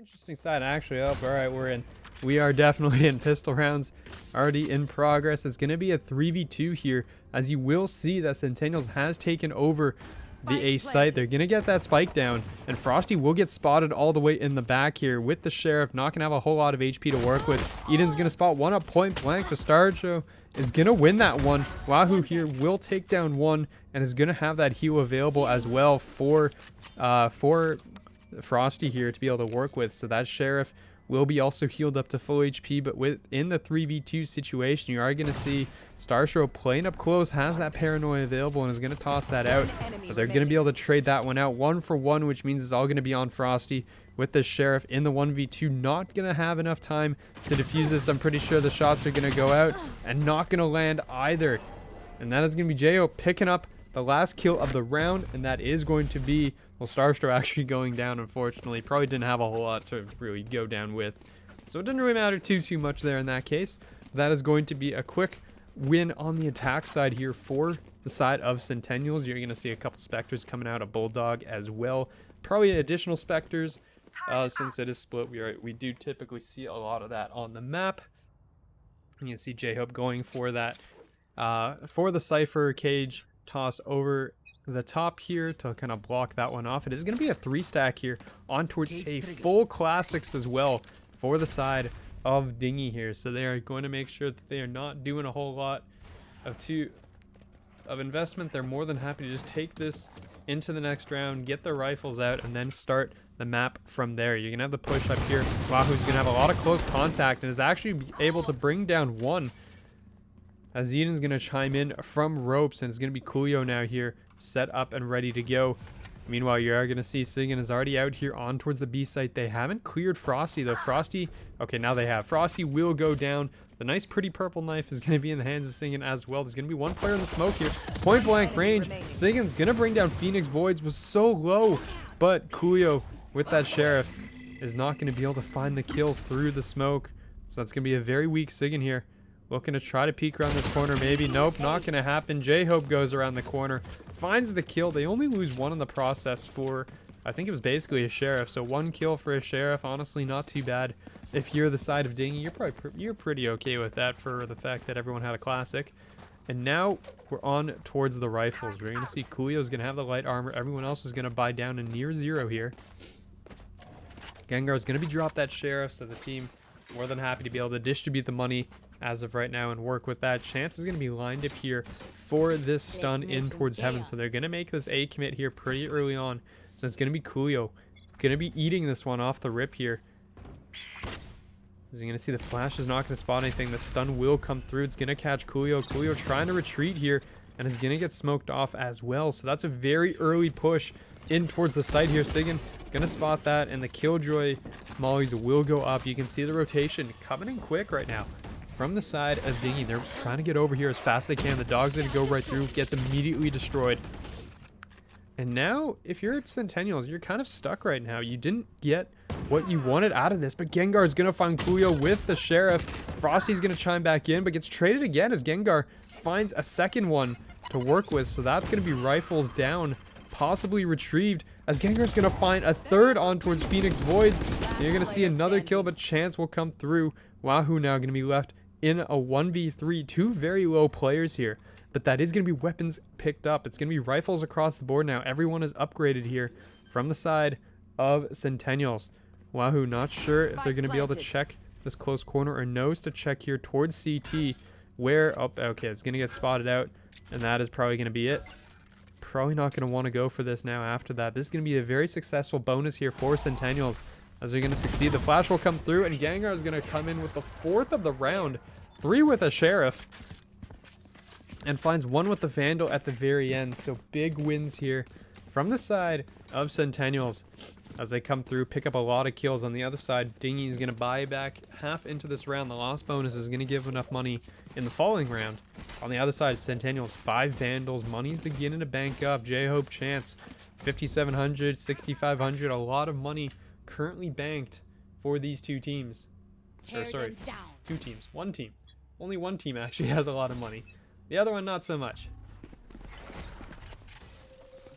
Interesting side, actually. Oh, all right, we are definitely in pistol rounds, already in progress. It's going to be a 3v2 here, as you will see that Centennials has taken over the A site. They're going to get that spike down, and Frosty will get spotted all the way in the back here with the Sheriff. Not going to have a whole lot of HP to work with. Eden's going to spot one up point blank. The Star Show is going to win that one. Wahoo here will take down one, and is going to have that heal available as well for Frosty here to be able to work with. So that Sheriff will be also healed up to full HP, but within the 3v2 situation, you are going to see Starshrow playing up close, has that paranoia available, and is going to toss that out. But they're going to be able to trade that one out 1-for-1, which means it's all going to be on Frosty with the Sheriff in the 1v2. Not going to have enough time to defuse this. I'm pretty sure the shots are going to go out and not going to land either. And that is going to be Jo picking up the last kill of the round, and that is going to be, well, Starstro actually going down, unfortunately. Probably didn't have a whole lot to really go down with, so it didn't really matter too much there in that case. That is going to be a quick win on the attack side here for the side of Centennials. You're going to see a couple Spectres coming out of Bulldog as well. Probably additional Spectres, since it is split. We do typically see a lot of that on the map. You can see J-Hope going for that, for the Cypher cage toss over the top here to kind of block that one off. It is going to be a 3-stack here on towards a full classics as well for the side of Dinghy here. So they are going to make sure that they are not doing a whole lot of investment. They're more than happy to just take this into the next round, get their rifles out, and then start the map from there. You're going to have the push up here. Wahoo's going to have a lot of close contact and is actually able to bring down one, as Eden's going to chime in from ropes, and it's going to be Coolio now here, set up and ready to go. Meanwhile, you are going to see Sigan is already out here on towards the B site. They haven't cleared Frosty, though. Frosty, okay, now they have. Frosty will go down. The nice, pretty purple knife is going to be in the hands of Sigan as well. There's going to be one player in the smoke here. Point blank range. Sigan's going to bring down Phoenix. Voids was so low, but Coolio with that Sheriff is not going to be able to find the kill through the smoke. So that's going to be a very weak Sigan here. Looking to try to peek around this corner, maybe. Nope, not going to happen. J-Hope goes around the corner, finds the kill. They only lose one in the process for, I think it was basically a Sheriff. So one kill for a Sheriff, honestly, not too bad. If you're the side of Dinghy, you're pretty okay with that for the fact that everyone had a classic. And now we're on towards the rifles. We're going to see Coolio's going to have the light armor. Everyone else is going to buy down to near zero here. Gengar's going to be dropped that Sheriff, so the team more than happy to be able to distribute the money as of right now and work with that. Chance is going to be lined up here for this stun in towards heaven, so they're going to make this A commit here pretty early on. So it's going to be Coolio going to be eating this one off the rip here. As you're going to see, the flash is not going to spot anything. The stun will come through. It's going to catch Coolio. Coolio trying to retreat here and is going to get smoked off as well. So that's a very early push in towards the site here. Sigan going to spot that, and the Killjoy mollies will go up. You can see the rotation coming in quick right now from the side of Dinghy. They're trying to get over here as fast as they can. The dog's going to go right through, gets immediately destroyed. And now, if you're at Centennials, you're kind of stuck right now. You didn't get what you wanted out of this, but Gengar's going to find Coolio with the Sheriff. Frosty's going to chime back in, but gets traded again as Gengar finds a second one to work with. So that's going to be rifles down, possibly retrieved, as Gengar's going to find a third on towards Phoenix Voids. And you're going to see another kill, but Chance will come through. Wahoo now going to be left in a 1v3. Two very low players here, but that is going to be weapons picked up. It's going to be rifles across the board now. Everyone is upgraded here from the side of Centennials. Wahoo not sure if they're going to be able to check this close corner or knows to check here towards CT, where, oh, okay, it's going to get spotted out, and that is probably going to be it. Probably not going to want to go for this now after that. This is going to be a very successful bonus here for Centennials, as they're going to succeed. The flash will come through, and Gengar is going to come in with the fourth of the round. 3 with a Sheriff, and finds one with the Vandal at the very end. So big wins here from the side of Centennials as they come through, pick up a lot of kills. On the other side, Dinghy is going to buy back half into this round. The lost bonus is going to give enough money in the following round. On the other side, Centennials, 5 Vandals. Money's beginning to bank up. J-Hope, Chance, 5,700, 6,500. A lot of money currently banked for these two teams. Or sorry, 2 teams. 1 team. Only 1 team actually has a lot of money. The other one, not so much.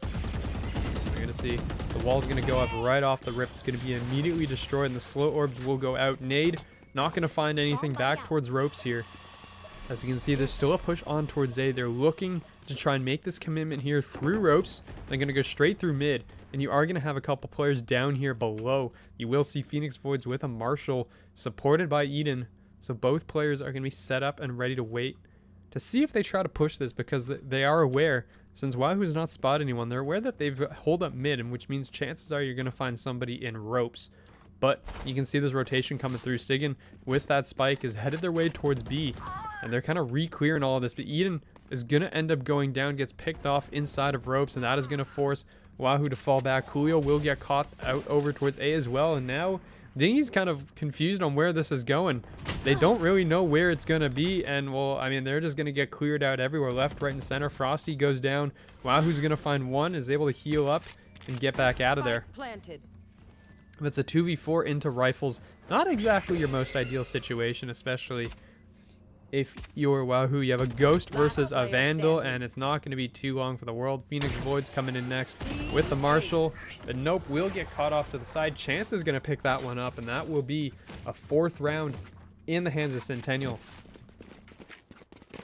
We're going to see the wall's going to go up right off the rip. It's going to be immediately destroyed, and the slow orbs will go out. Nade, not going to find anything back towards ropes here. As you can see, there's still a push on towards A. They're looking to try and make this commitment here through ropes. They're going to go straight through mid, and you are going to have a couple players down here below. You will see Phoenix Voids with a Marshall supported by Eden. So both players are going to be set up and ready to wait to see if they try to push this, because they are aware, since Wahoo has not spotted anyone, they're aware that they've hold up mid, and which means chances are you're going to find somebody in ropes. But you can see this rotation coming through. Sigan with that spike is headed their way towards B, and they're kind of re-clearing all of this, but Eden is going to end up going down, gets picked off inside of ropes, and that is going to force Wahoo to fall back. Coolio will get caught out over towards A as well, and now Dinghy's kind of confused on where this is going. They don't really know where it's going to be, and well, I mean, they're just going to get cleared out everywhere, left, right, and center. Frosty goes down. Wahoo's going to find one, is able to heal up and get back out of there. It's a 2v4 into rifles. Not exactly your most ideal situation, especially if you're Wahoo. You have a Ghost versus a Vandal, and it's not going to be too long for the world. Phoenix Void's coming in next with the Marshall. But nope, will get caught off to the side. Chance is going to pick that one up, and that will be a 4th round in the hands of Centennial. I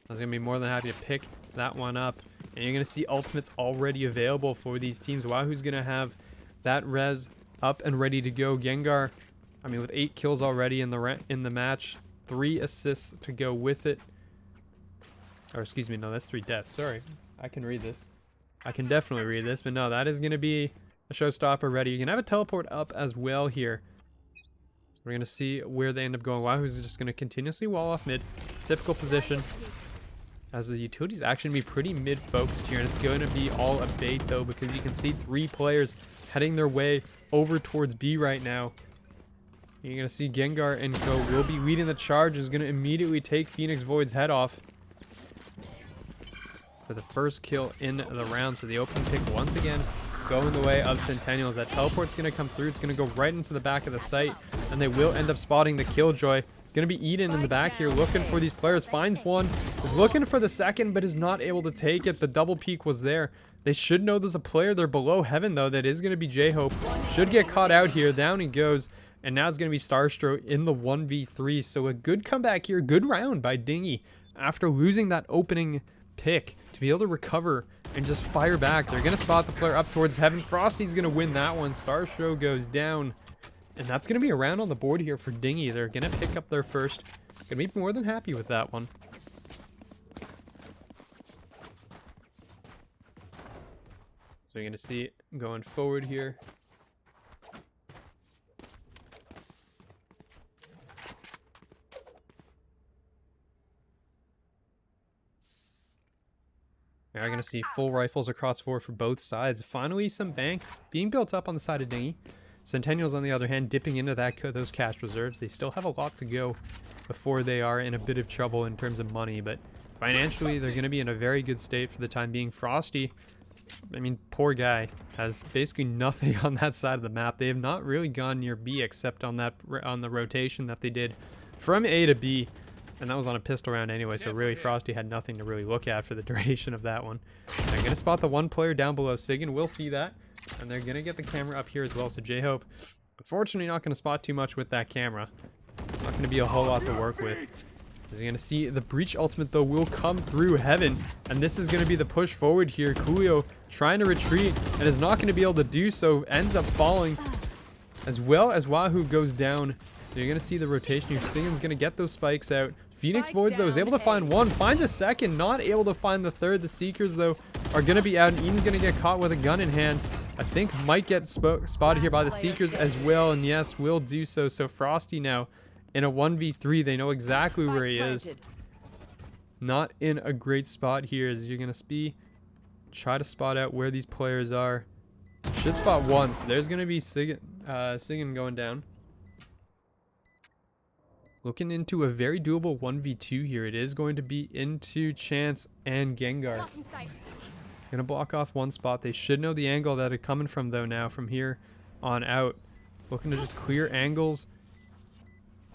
was going to be more than happy to pick that one up. And you're going to see ultimates already available for these teams. Wahoo's going to have that res up and ready to go. Gengar, I mean, with 8 kills already in the match, 3 assists to go with it. Or excuse me, no, that's 3 deaths. Sorry, I can read this. I can definitely read this, but no, that is going to be a showstopper ready. You can have a teleport up as well here. So we're going to see where they end up going. Wahoo's just going to continuously wall off mid. Typical position. As the utility's actually going to be pretty mid-focused here, and it's going to be all a bait, though, because you can see 3 players heading their way over towards B right now. You're going to see Gengar and Co. will be leading the charge, is going to immediately take Phoenix Void's head off for the first kill in the round. So the opening pick once again going the way of Centennials. That teleport's going to come through. It's going to go right into the back of the site, and they will end up spotting the Killjoy. It's going to be Eden in the back here looking for these players. Finds one. Is looking for the second, but is not able to take it. The double peek was there. They should know there's a player there below Heaven, though. That is going to be J-Hope. Should get caught out here. Down he goes. And now it's going to be Starstro in the 1v3. So a good comeback here. Good round by Dinghy. After losing that opening pick, to be able to recover and just fire back. They're going to spot the player up towards Heaven. Frosty's going to win that one. Starstro goes down. And that's going to be a round on the board here for Dinghy. They're going to pick up their first. Going to be more than happy with that one. So you're going to see it going forward here. We are going to see full rifles across forward for both sides. Finally, some bank being built up on the side of Dinghy. Centennials, on the other hand, dipping into those cash reserves. They still have a lot to go before they are in a bit of trouble in terms of money, but financially, they're going to be in a very good state for the time being. Frosty, I mean, poor guy, has basically nothing on that side of the map. They have not really gone near B except on the rotation that they did from A to B. And that was on a pistol round anyway, so really Frosty had nothing to really look at for the duration of that one. They're going to spot the one player down below Sigan. We'll see that. And they're going to get the camera up here as well. So J-Hope, unfortunately, not going to spot too much with that camera. It's not going to be a whole lot to work with. As you're going to see, the Breach ultimate, though, will come through Heaven. And this is going to be the push forward here. Coolio trying to retreat and is not going to be able to do so. Ends up falling. As well as Wahoo goes down. So you're going to see the rotation here. Sigan's going to get those spikes out. Phoenix Voids, though, is able to find one. Finds a second. Not able to find the third. The Seekers, though, are going to be out. And Eden's going to get caught with a gun in hand. I think might get spotted here by the Seekers as well. And yes, will do so. So Frosty now in a 1v3. They know exactly where he is. Not in a great spot here, as you're going to try to spot out where these players are. Should spot one. So there's going to be Sigan going down. Looking into a very doable 1v2 here. It is going to be into Chance and Gengar. Gonna block off one spot. They should know the angle that it's coming from, though, now from here on out. Looking to just clear angles.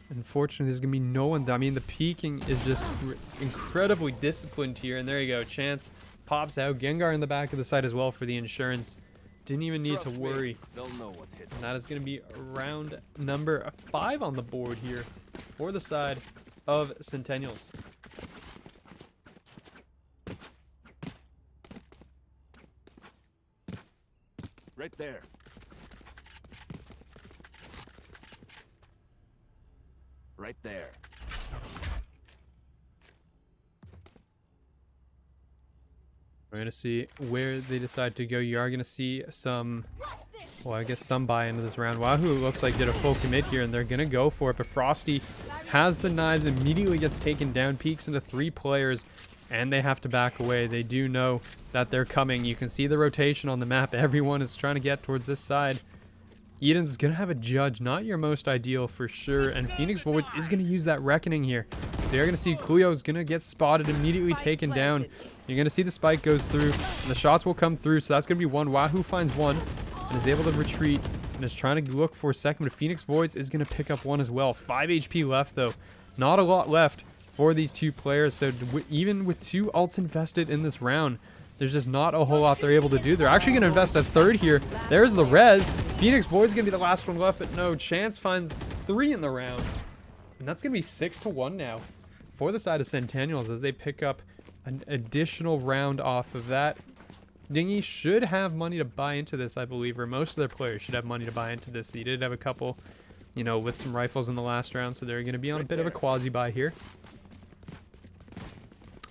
Unfortunately, there's gonna be no one. I mean, the peeking is just incredibly disciplined here. And there you go. Chance pops out. Gengar in the back of the site as well for the insurance. didn't even need to worry. They'll know what's hidden. And that is going to be round number 5 on the board here for the side of Centennials. Right there. Right there. We're going to see where they decide to go. You are going to see some, well, I guess some buy into this round. Wahoo looks like did a full commit here, and they're going to go for it. But Frosty has the knives, immediately gets taken down, peeks into 3 players, and they have to back away. They do know that they're coming. You can see the rotation on the map. Everyone is trying to get towards this side. Eden's going to have a judge, not your most ideal for sure. And Phoenix Voids is going to use that Reckoning here. So you're going to see Kuyo is going to get spotted, immediately taken down. You're going to see the spike goes through, and the shots will come through. So that's going to be one. Wahoo finds one and is able to retreat and is trying to look for a second. But Phoenix Voids is going to pick up one as well. 5 HP left, though. Not a lot left for these 2 players. So even with 2 ults invested in this round, there's just not a whole lot they're able to do. They're actually going to invest a 3rd here. There's the res. Phoenix Void's going to be the last one left, but no. Chance finds 3 in the round. And that's going to be 6-1 now for the side of Centennials as they pick up an additional round off of that. Dinghy should have money to buy into this, I believe, or most of their players should have money to buy into this. They did have a couple, you know, with some rifles in the last round, so they're going to be on a bit of a quasi-buy here.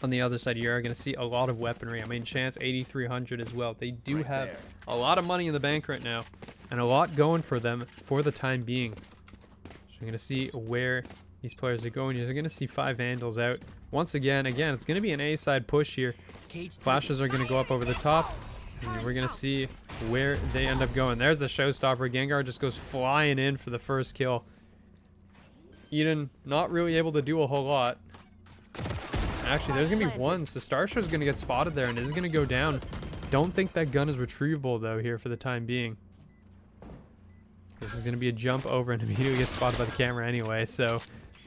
On the other side, you're going to see a lot of weaponry. I mean, Chance 8,300 as well. They do have a lot of money in the bank right now and a lot going for them for the time being. So you're going to see where these players are going. You're going to see 5 Vandals out. Once again, it's going to be an A-side push here. Flashes are going to go up over the top. And we're going to see where they end up going. There's the showstopper. Gengar just goes flying in for the first kill. Eden not really able to do a whole lot. Actually, there's going to be 1, so Starshow's going to get spotted there and is going to go down. Don't think that gun is retrievable, though, here for the time being. This is going to be a jump over and immediately get spotted by the camera anyway, so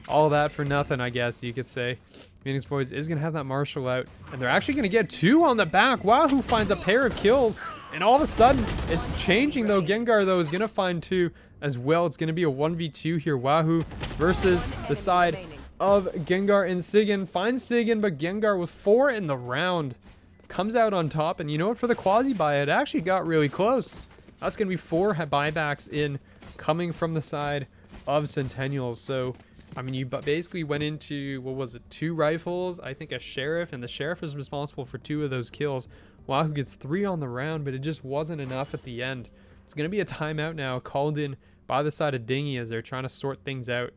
all that for nothing, I guess you could say. Phoenix Voids is going to have that Marshal out, and they're actually going to get 2 on the back. Wahoo finds a pair of kills, and all of a sudden, it's changing, though. Gengar, though, is going to find 2 as well. It's going to be a 1v2 here. Wahoo versus the side of Gengar and Sigyn. Finds Sigyn, but Gengar with 4 in the round comes out on top. And you know what? For the quasi-buy, it actually got really close. That's going to be 4 buybacks in coming from the side of Centennials. So, I mean, you basically went into, what was it, 2 rifles, I think a Sheriff, and the Sheriff is responsible for 2 of those kills. Wahoo gets 3 on the round, but it just wasn't enough at the end. It's going to be a timeout now called in by the side of Dinghy as they're trying to sort things out.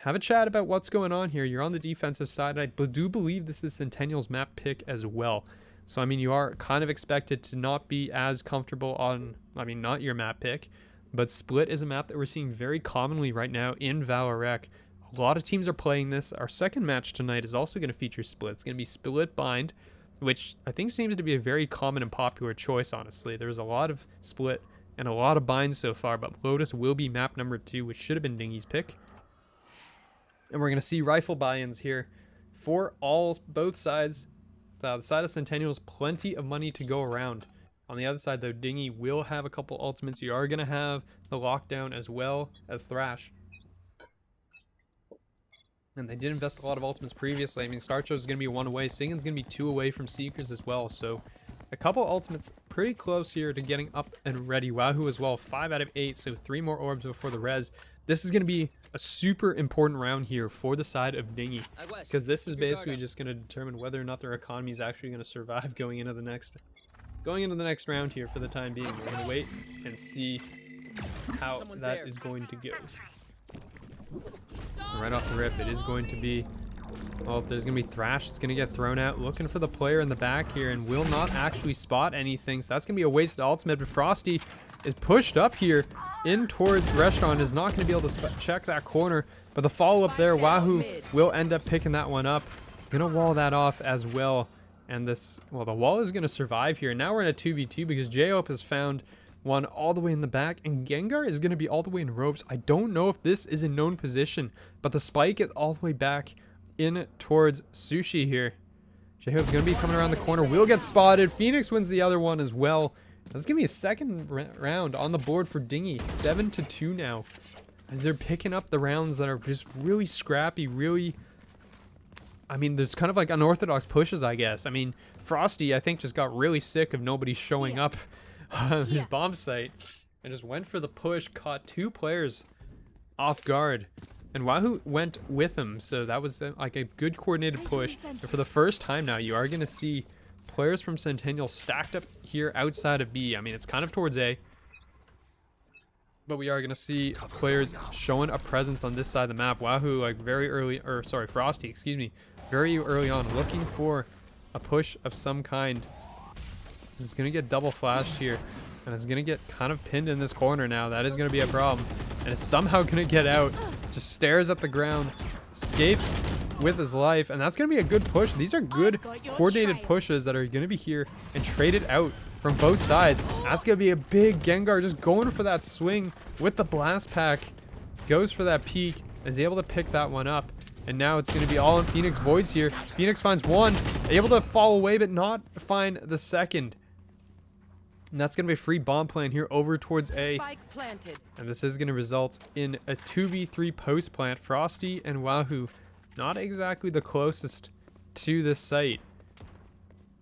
Have a chat about what's going on here. You're on the defensive side. I do believe this is Centennial's map pick as well. So, I mean, you are kind of expected to not be as comfortable on, I mean, not your map pick, but Split is a map that we're seeing very commonly right now in ValoRec. A lot of teams are playing this. Our second match tonight is also going to feature Split. It's going to be Split Bind, which I think seems to be a very common and popular choice, honestly. There's a lot of Split and a lot of Binds so far, but Lotus will be map number 2, which should have been Dinghy's pick. And we're going to see rifle buy-ins here for both sides. The side of Centennials, plenty of money to go around. On the other side, though, Dinghy will have a couple ultimates. You are going to have the lockdown as well as Thrash. And they did invest a lot of ultimates previously. I mean, Starcho is going to be 1 away. Sigyn's going to be 2 away from Seekers as well. So a couple ultimates pretty close here to getting up and ready. Wahoo as well, 5 out of 8. So 3 more orbs before the res. This is going to be a super important round here for the side of Dinghy, because this is basically just going to determine whether or not their economy is actually going to survive going into the next round here. For the time being, we're going to wait and see how that is going to go. Right off the rip, it is going to be, well, there's going to be Thrash. It's going to get thrown out, looking for the player in the back here, and will not actually spot anything. So that's going to be a wasted ultimate, but Frosty is pushed up here in towards Restaurant, is not going to be able to check that corner, but the follow-up there, Wahoo will end up picking that one up. He's going to wall that off as well, and this, well, the wall is going to survive here. Now we're in a 2v2 because J-Hope has found one all the way in the back, and Gengar is going to be all the way in ropes. I don't know if this is a known position, but the spike is all the way back in towards Sushi here. J-Hope's going to be coming around the corner, will get spotted. Phoenix wins the other one as well, That's gonna be a second round on the board for Dinghy. 7-2 now, as they're picking up the rounds that are just really scrappy, really. I mean, there's kind of like unorthodox pushes, I guess. I mean, Frosty, I think, just got really sick of nobody showing up on his bomb site and just went for the push, caught 2 players off guard, and Wahoo went with him. So that was like a good coordinated push. And for the first time now, you are going to see players from Centennials stacked up here outside of B. I mean, it's kind of towards A, but we are going to see players showing a presence on this side of the map. Wahoo, like very early, or sorry, Frosty, excuse me, very early on, looking for a push of some kind. He's going to get double flashed here, and is going to get kind of pinned in this corner now. That is going to be a problem, and is somehow going to get out. Just stares at the ground, escapes with his life, and that's going to be a good push. These are good coordinated pushes that are going to be here and traded out from both sides. That's going to be a big Gengar just going for that swing with the blast pack. Goes for that peak, is able to pick that one up, and now it's going to be all on Phoenix Voids here. Phoenix finds one, able to fall away but not find the second. And that's going to be a free bomb plan here over towards A. And this is going to result in a 2v3 post plant. Frosty and Wahoo not exactly the closest to this site.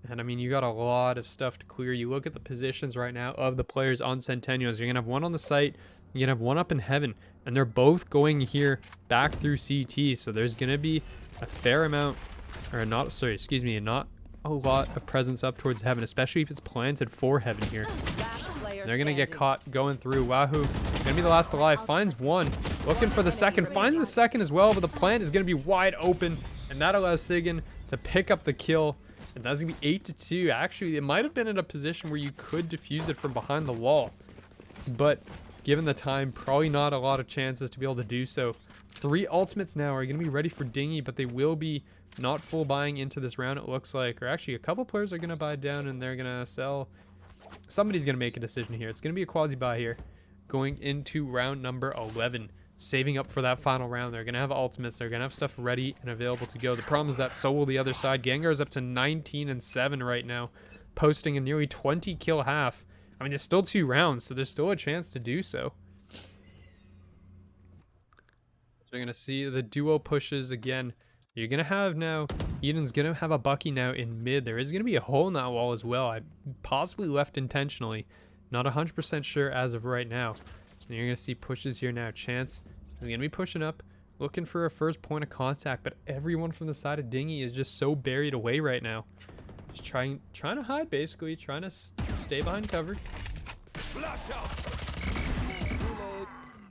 And I mean, you got a lot of stuff to clear. You look at the positions right now of the players on Centennials. You're going to have one on the site. You're going to have one up in heaven. And they're both going here back through CT. So there's going to be a fair amount, or not, sorry, excuse me, not a lot of presence up towards heaven, especially if it's planted for heaven here. They're going to get caught going through. Wahoo, going to be the last alive. Finds one. Looking for the second. Finds the second as well, but the plant is going to be wide open. And that allows Sigan to pick up the kill. And that's going to be 8-2. Actually, it might have been in a position where you could defuse it from behind the wall. But given the time, probably not a lot of chances to be able to do so. 3 ultimates now are going to be ready for Dinghy, but they will be not full buying into this round, it looks like. Or actually, a couple players are going to buy down and they're going to sell. Somebody's going to make a decision here. It's going to be a quasi buy here going into round number 11. Saving up for that final round. They're going to have ultimates. They're going to have stuff ready and available to go. The problem is that so will the other side. Gengar's up to 19-7 right now, posting a nearly 20 kill half. I mean, there's still 2 rounds, so there's still a chance to do so. So you're going to see the duo pushes again. You're going to have now, Eden's going to have a Bucky now in mid. There is going to be a hole in that wall as well. I possibly left intentionally. Not 100% sure as of right now. And you're going to see pushes here now. Chance is going to be pushing up, looking for a first point of contact. But everyone from the side of Dinghy is just so buried away right now. Just trying to hide, basically. Trying to stay behind cover.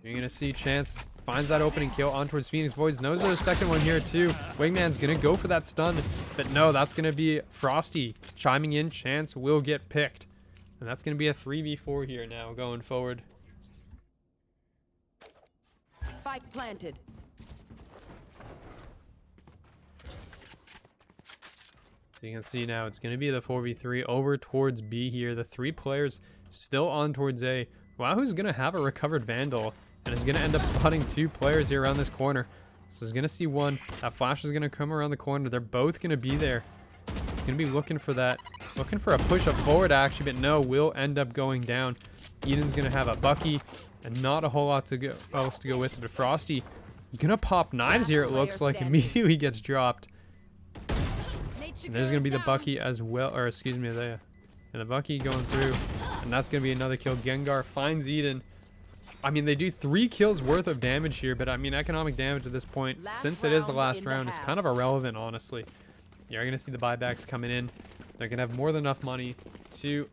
You're going to see Chance finds that opening kill on towards Phoenix Voids. Knows there's a second one here too. Wingman's going to go for that stun. But no, that's going to be Frosty chiming in. Chance will get picked. And that's going to be a 3v4 here now going forward. Spike planted. So you can see now it's going to be the 4v3 over towards B here. The 3 players still on towards A. Wahoo's going to have a recovered Vandal and is going to end up spotting 2 players here around this corner. So he's going to see one. That flash is going to come around the corner. They're both going to be there. He's going to be looking for that. Looking for a push up forward actually, but no, will end up going down. Eden's going to have a Bucky and not a whole lot else to go with it. But Frosty is going to pop knives here, it looks like. Immediately gets dropped. And there's going to be the Bucky as well, or excuse me, and the Bucky going through, and that's going to be another kill. Gengar finds Eden. I mean, they do 3 kills worth of damage here, but I mean, economic damage at this point, since it is the last round, is kind of irrelevant, honestly. You're going to see the buybacks coming in. They're going to have more than enough money to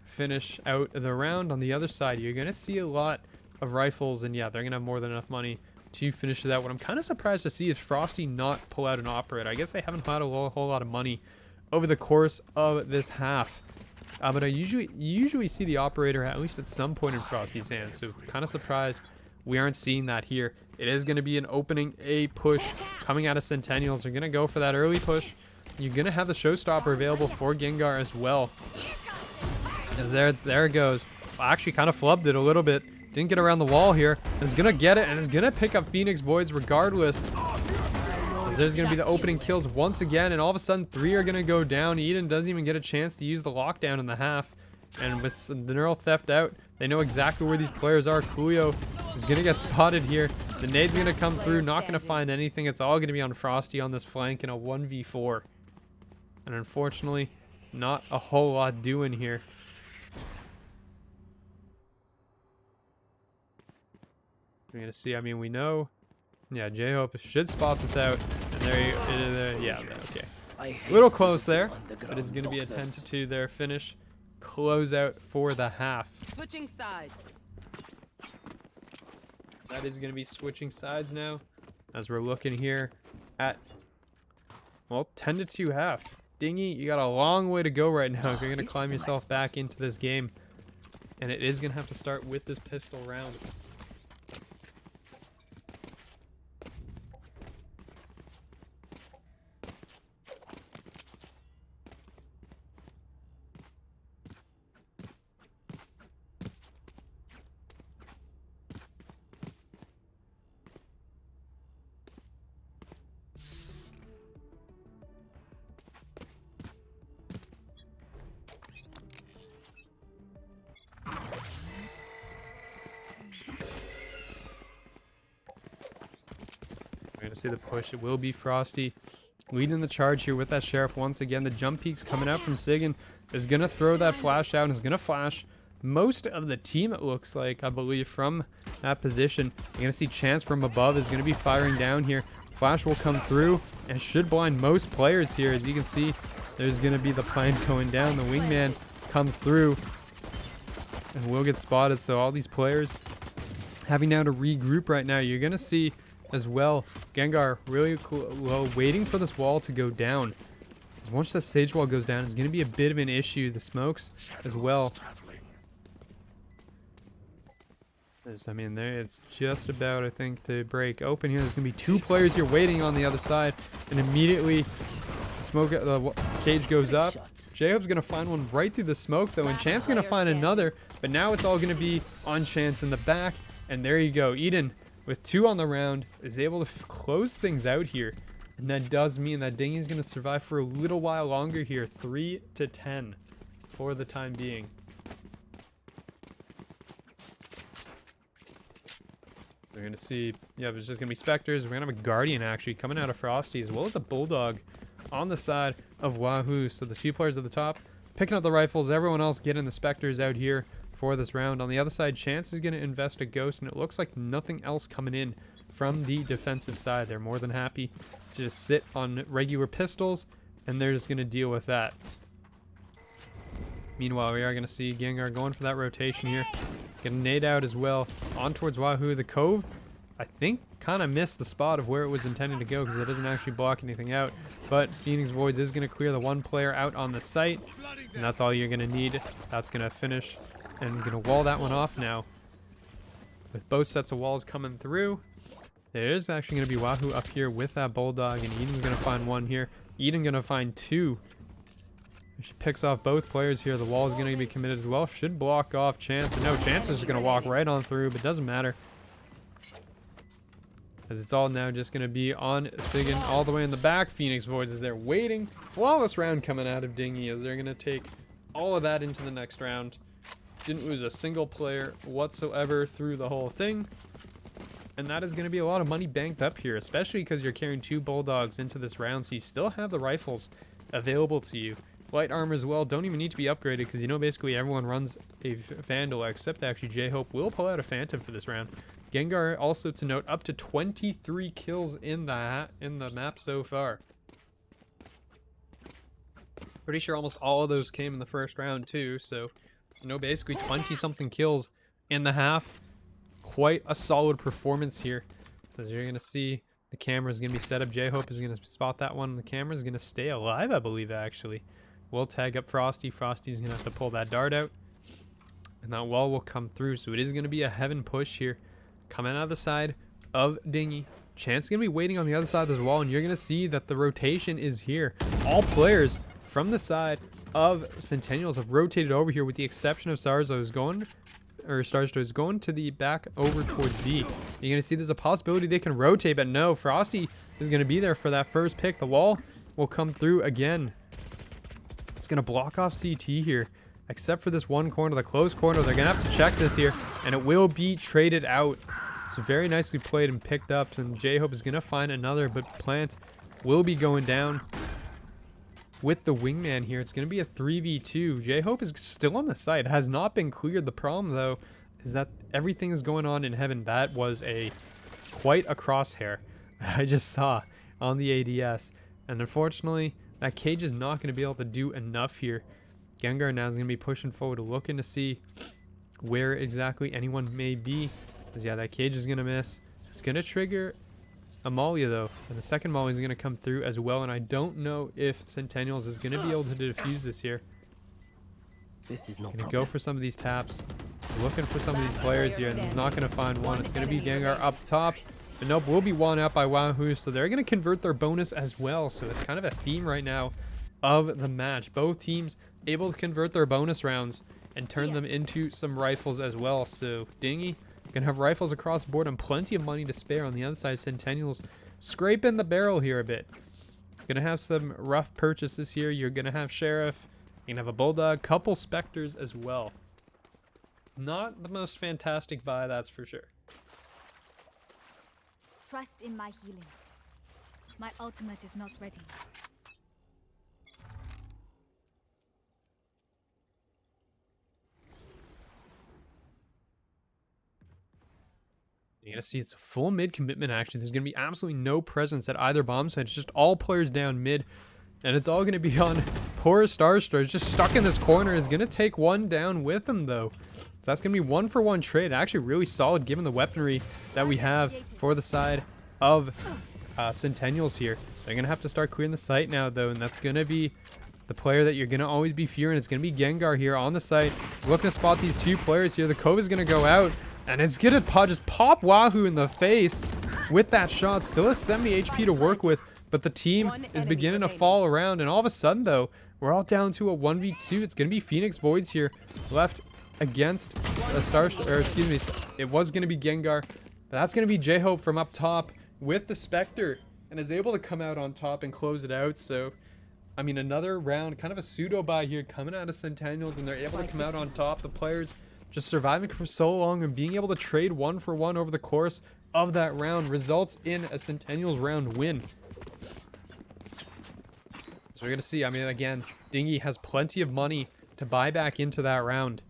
finish out the round. On the other side, you're going to see a lot of rifles, and yeah, they're going to have more than enough money to finish it out. What I'm kind of surprised to see is Frosty not pull out an operator. I guess they haven't had a whole lot of money over the course of this half. But I usually see the operator at least at some point in Frosty's hands, so kind of surprised we aren't seeing that here. It is going to be an opening A push coming out of Centennials. They're going to go for that early push. You're going to have the showstopper available for Gengar as well. As there it goes. Well, actually kind of flubbed it a little bit. Didn't get around the wall here. Is going to get it and is going to pick up Phoenix Voids regardless. As there's going to be the opening kills once again, and all of a sudden 3 are going to go down. Eden doesn't even get a chance to use the lockdown in the half. And with the neural theft out, they know exactly where these players are. Coolio is going to get spotted here. The nade's going to come through, not going to find anything. It's all going to be on Frosty on this flank in a 1v4. And unfortunately, not a whole lot doing here. We're going to see, I mean, we know. Yeah, J-Hope should spot this out. And there you, yeah, okay. A little close there, but it's going to be a 10-2 there finish. Close out for the half. Switching sides. That is going to be switching sides now, as we're looking here at, well, 10-2 half. Dinghy, you got a long way to go right now if you're going to climb yourself back into this game. And it is going to have to start with this pistol round. We're going to see the push. It will be Frosty leading the charge here with that Sheriff once again. The jump peaks coming out from Sigan is going to throw that flash out and is going to flash most of the team, it looks like, I believe, from that position. You're going to see Chance from above is going to be firing down here. Flash will come through and should blind most players here. As you can see, there's going to be the plane going down. The wingman comes through and will get spotted. So all these players having now to regroup right now. You're going to see as well Gengar really well waiting for this wall to go down. Because once that stage wall goes down, it's going to be a bit of an issue. The smokes as well. I mean, there it's just about, I think, to break open here. There's going to be two players here waiting on the other side. And immediately the smoke, the cage goes up. J-Hope's going to find one right through the smoke, though. And Chance going to find another. But now it's all going to be on Chance in the back. And there you go. Eden, with 2 on the round, is able to close things out here. And that does mean that Dinghy is going to survive for a little while longer here. 3-10 for the time being. We're going to see, yeah, there's just going to be Spectres. We're going to have a Guardian, actually, coming out of Frosty, as well as a Bulldog on the side of Wahoo. So the 2 players at the top picking up the rifles. Everyone else getting the Spectres out here for this round. On the other side, Chance is going to invest a Ghost, and it looks like nothing else coming in from the defensive side. They're more than happy to just sit on regular pistols, and they're just going to deal with that. Meanwhile, we are going to see Gengar going for that rotation here. Get a nade out as well on towards Wahoo. The Cove, I think, kind of missed the spot of where it was intended to go because it doesn't actually block anything out. But Phoenix Voids is going to clear the 1 player out on the site, and that's all you're going to need. That's going to finish, and I'm going to wall that one off now. With both sets of walls coming through, there is actually going to be Wahoo up here with that Bulldog, and Eden's going to find 1 here. Eden going to find 2. She picks off both players here. The wall is going to be committed as well. Should block off Chance. And no, Chance is going to walk right on through, but doesn't matter. As it's all now just going to be on Sigan all the way in the back. Phoenix Voids is there waiting. Flawless round coming out of Dinghy as they're going to take all of that into the next round. Didn't lose a single player whatsoever through the whole thing. And that is going to be a lot of money banked up here, especially because you're carrying 2 Bulldogs into this round. So you still have the rifles available to you. Light armor as well, don't even need to be upgraded because you know basically everyone runs a Vandal except actually J-Hope will pull out a Phantom for this round. Gengar also to note up to 23 kills in the map so far. Pretty sure almost all of those came in the first round too, so you know basically 20 something kills in the half. Quite a solid performance here. As you're gonna see the camera is gonna be set up. J-Hope is gonna spot that one. The camera is gonna stay alive, I believe actually. We'll tag up Frosty. Frosty's going to have to pull that dart out. And that wall will come through. So it is going to be a heaven push here. Coming out of the side of Dinghy. Chance is going to be waiting on the other side of this wall. And you're going to see that the rotation is here. All players from the side of Centennials have rotated over here with the exception of Starzo who's going, or Starzo is going to the back over towards B. You're going to see there's a possibility they can rotate. But no, Frosty is going to be there for that first pick. The wall will come through again. It's going to block off CT here except for this one corner, the close corner. They're going to have to check this here, and it will be traded out. So very nicely played and picked up, and J-Hope is going to find another, but Plant will be going down with the wingman here. It's going to be a 3v2. J-Hope is still on the site. Has not been cleared. The problem, though, is that everything is going on in heaven. That was quite a crosshair that I just saw on the ADS. And unfortunately, that cage is not going to be able to do enough here. Gengar now is going to be pushing forward, looking to see where exactly anyone may be. Because, yeah, that cage is going to miss. It's going to trigger Amalia, though. And the second Molly is going to come through as well. And I don't know if Centennials is going to be able to defuse this here. This is no Going to go for some of these taps. Looking for some of these players here. And he's not going to find one. It's going to be Gengar up top. But nope, will be won out by Wahoo. So they're going to convert their bonus as well. So it's kind of a theme right now of the match. Both teams able to convert their bonus rounds and turn them into some rifles as well. So Dinghy gonna have rifles across the board and plenty of money to spare on the other side. Centennials scraping the barrel here a bit. Gonna have some rough purchases here. You're gonna have Sheriff. You're gonna have a Bulldog, couple Spectres as well. Not the most fantastic buy, that's for sure. Trust in my healing. My ultimate is not ready. You're going to see it's a full mid commitment action. There's going to be absolutely no presence at either bomb site. It's just all players down mid. And it's all going to be on poor Starstro. He's just stuck in this corner. He's going to take one down with him, though. So that's going to be 1-for-1 trade. Actually really solid given the weaponry that we have for the side of Centennials here. They're going to have to start clearing the site now, though. And that's going to be the player that you're going to always be fearing. It's going to be Gengar here on the site. He's looking to spot these two players here. The Cove is going to go out. And it's going to just pop Wahoo in the face with that shot. Still has 70 HP to work with, but the team is beginning to fall around. And all of a sudden, though, we're all down to a 1v2. It's going to be Phoenix Voids here left against a excuse me, it was going to be Gengar. But that's going to be J-Hope from up top with the Spectre and is able to come out on top and close it out. So, I mean, another round, kind of a pseudo buy here coming out of Centennials, and they're able to come out on top. The players just surviving for so long and being able to trade 1-for-1 over the course of that round results in a Centennials round win. So we're going to see, I mean, again, Dinghy has plenty of money to buy back into that round.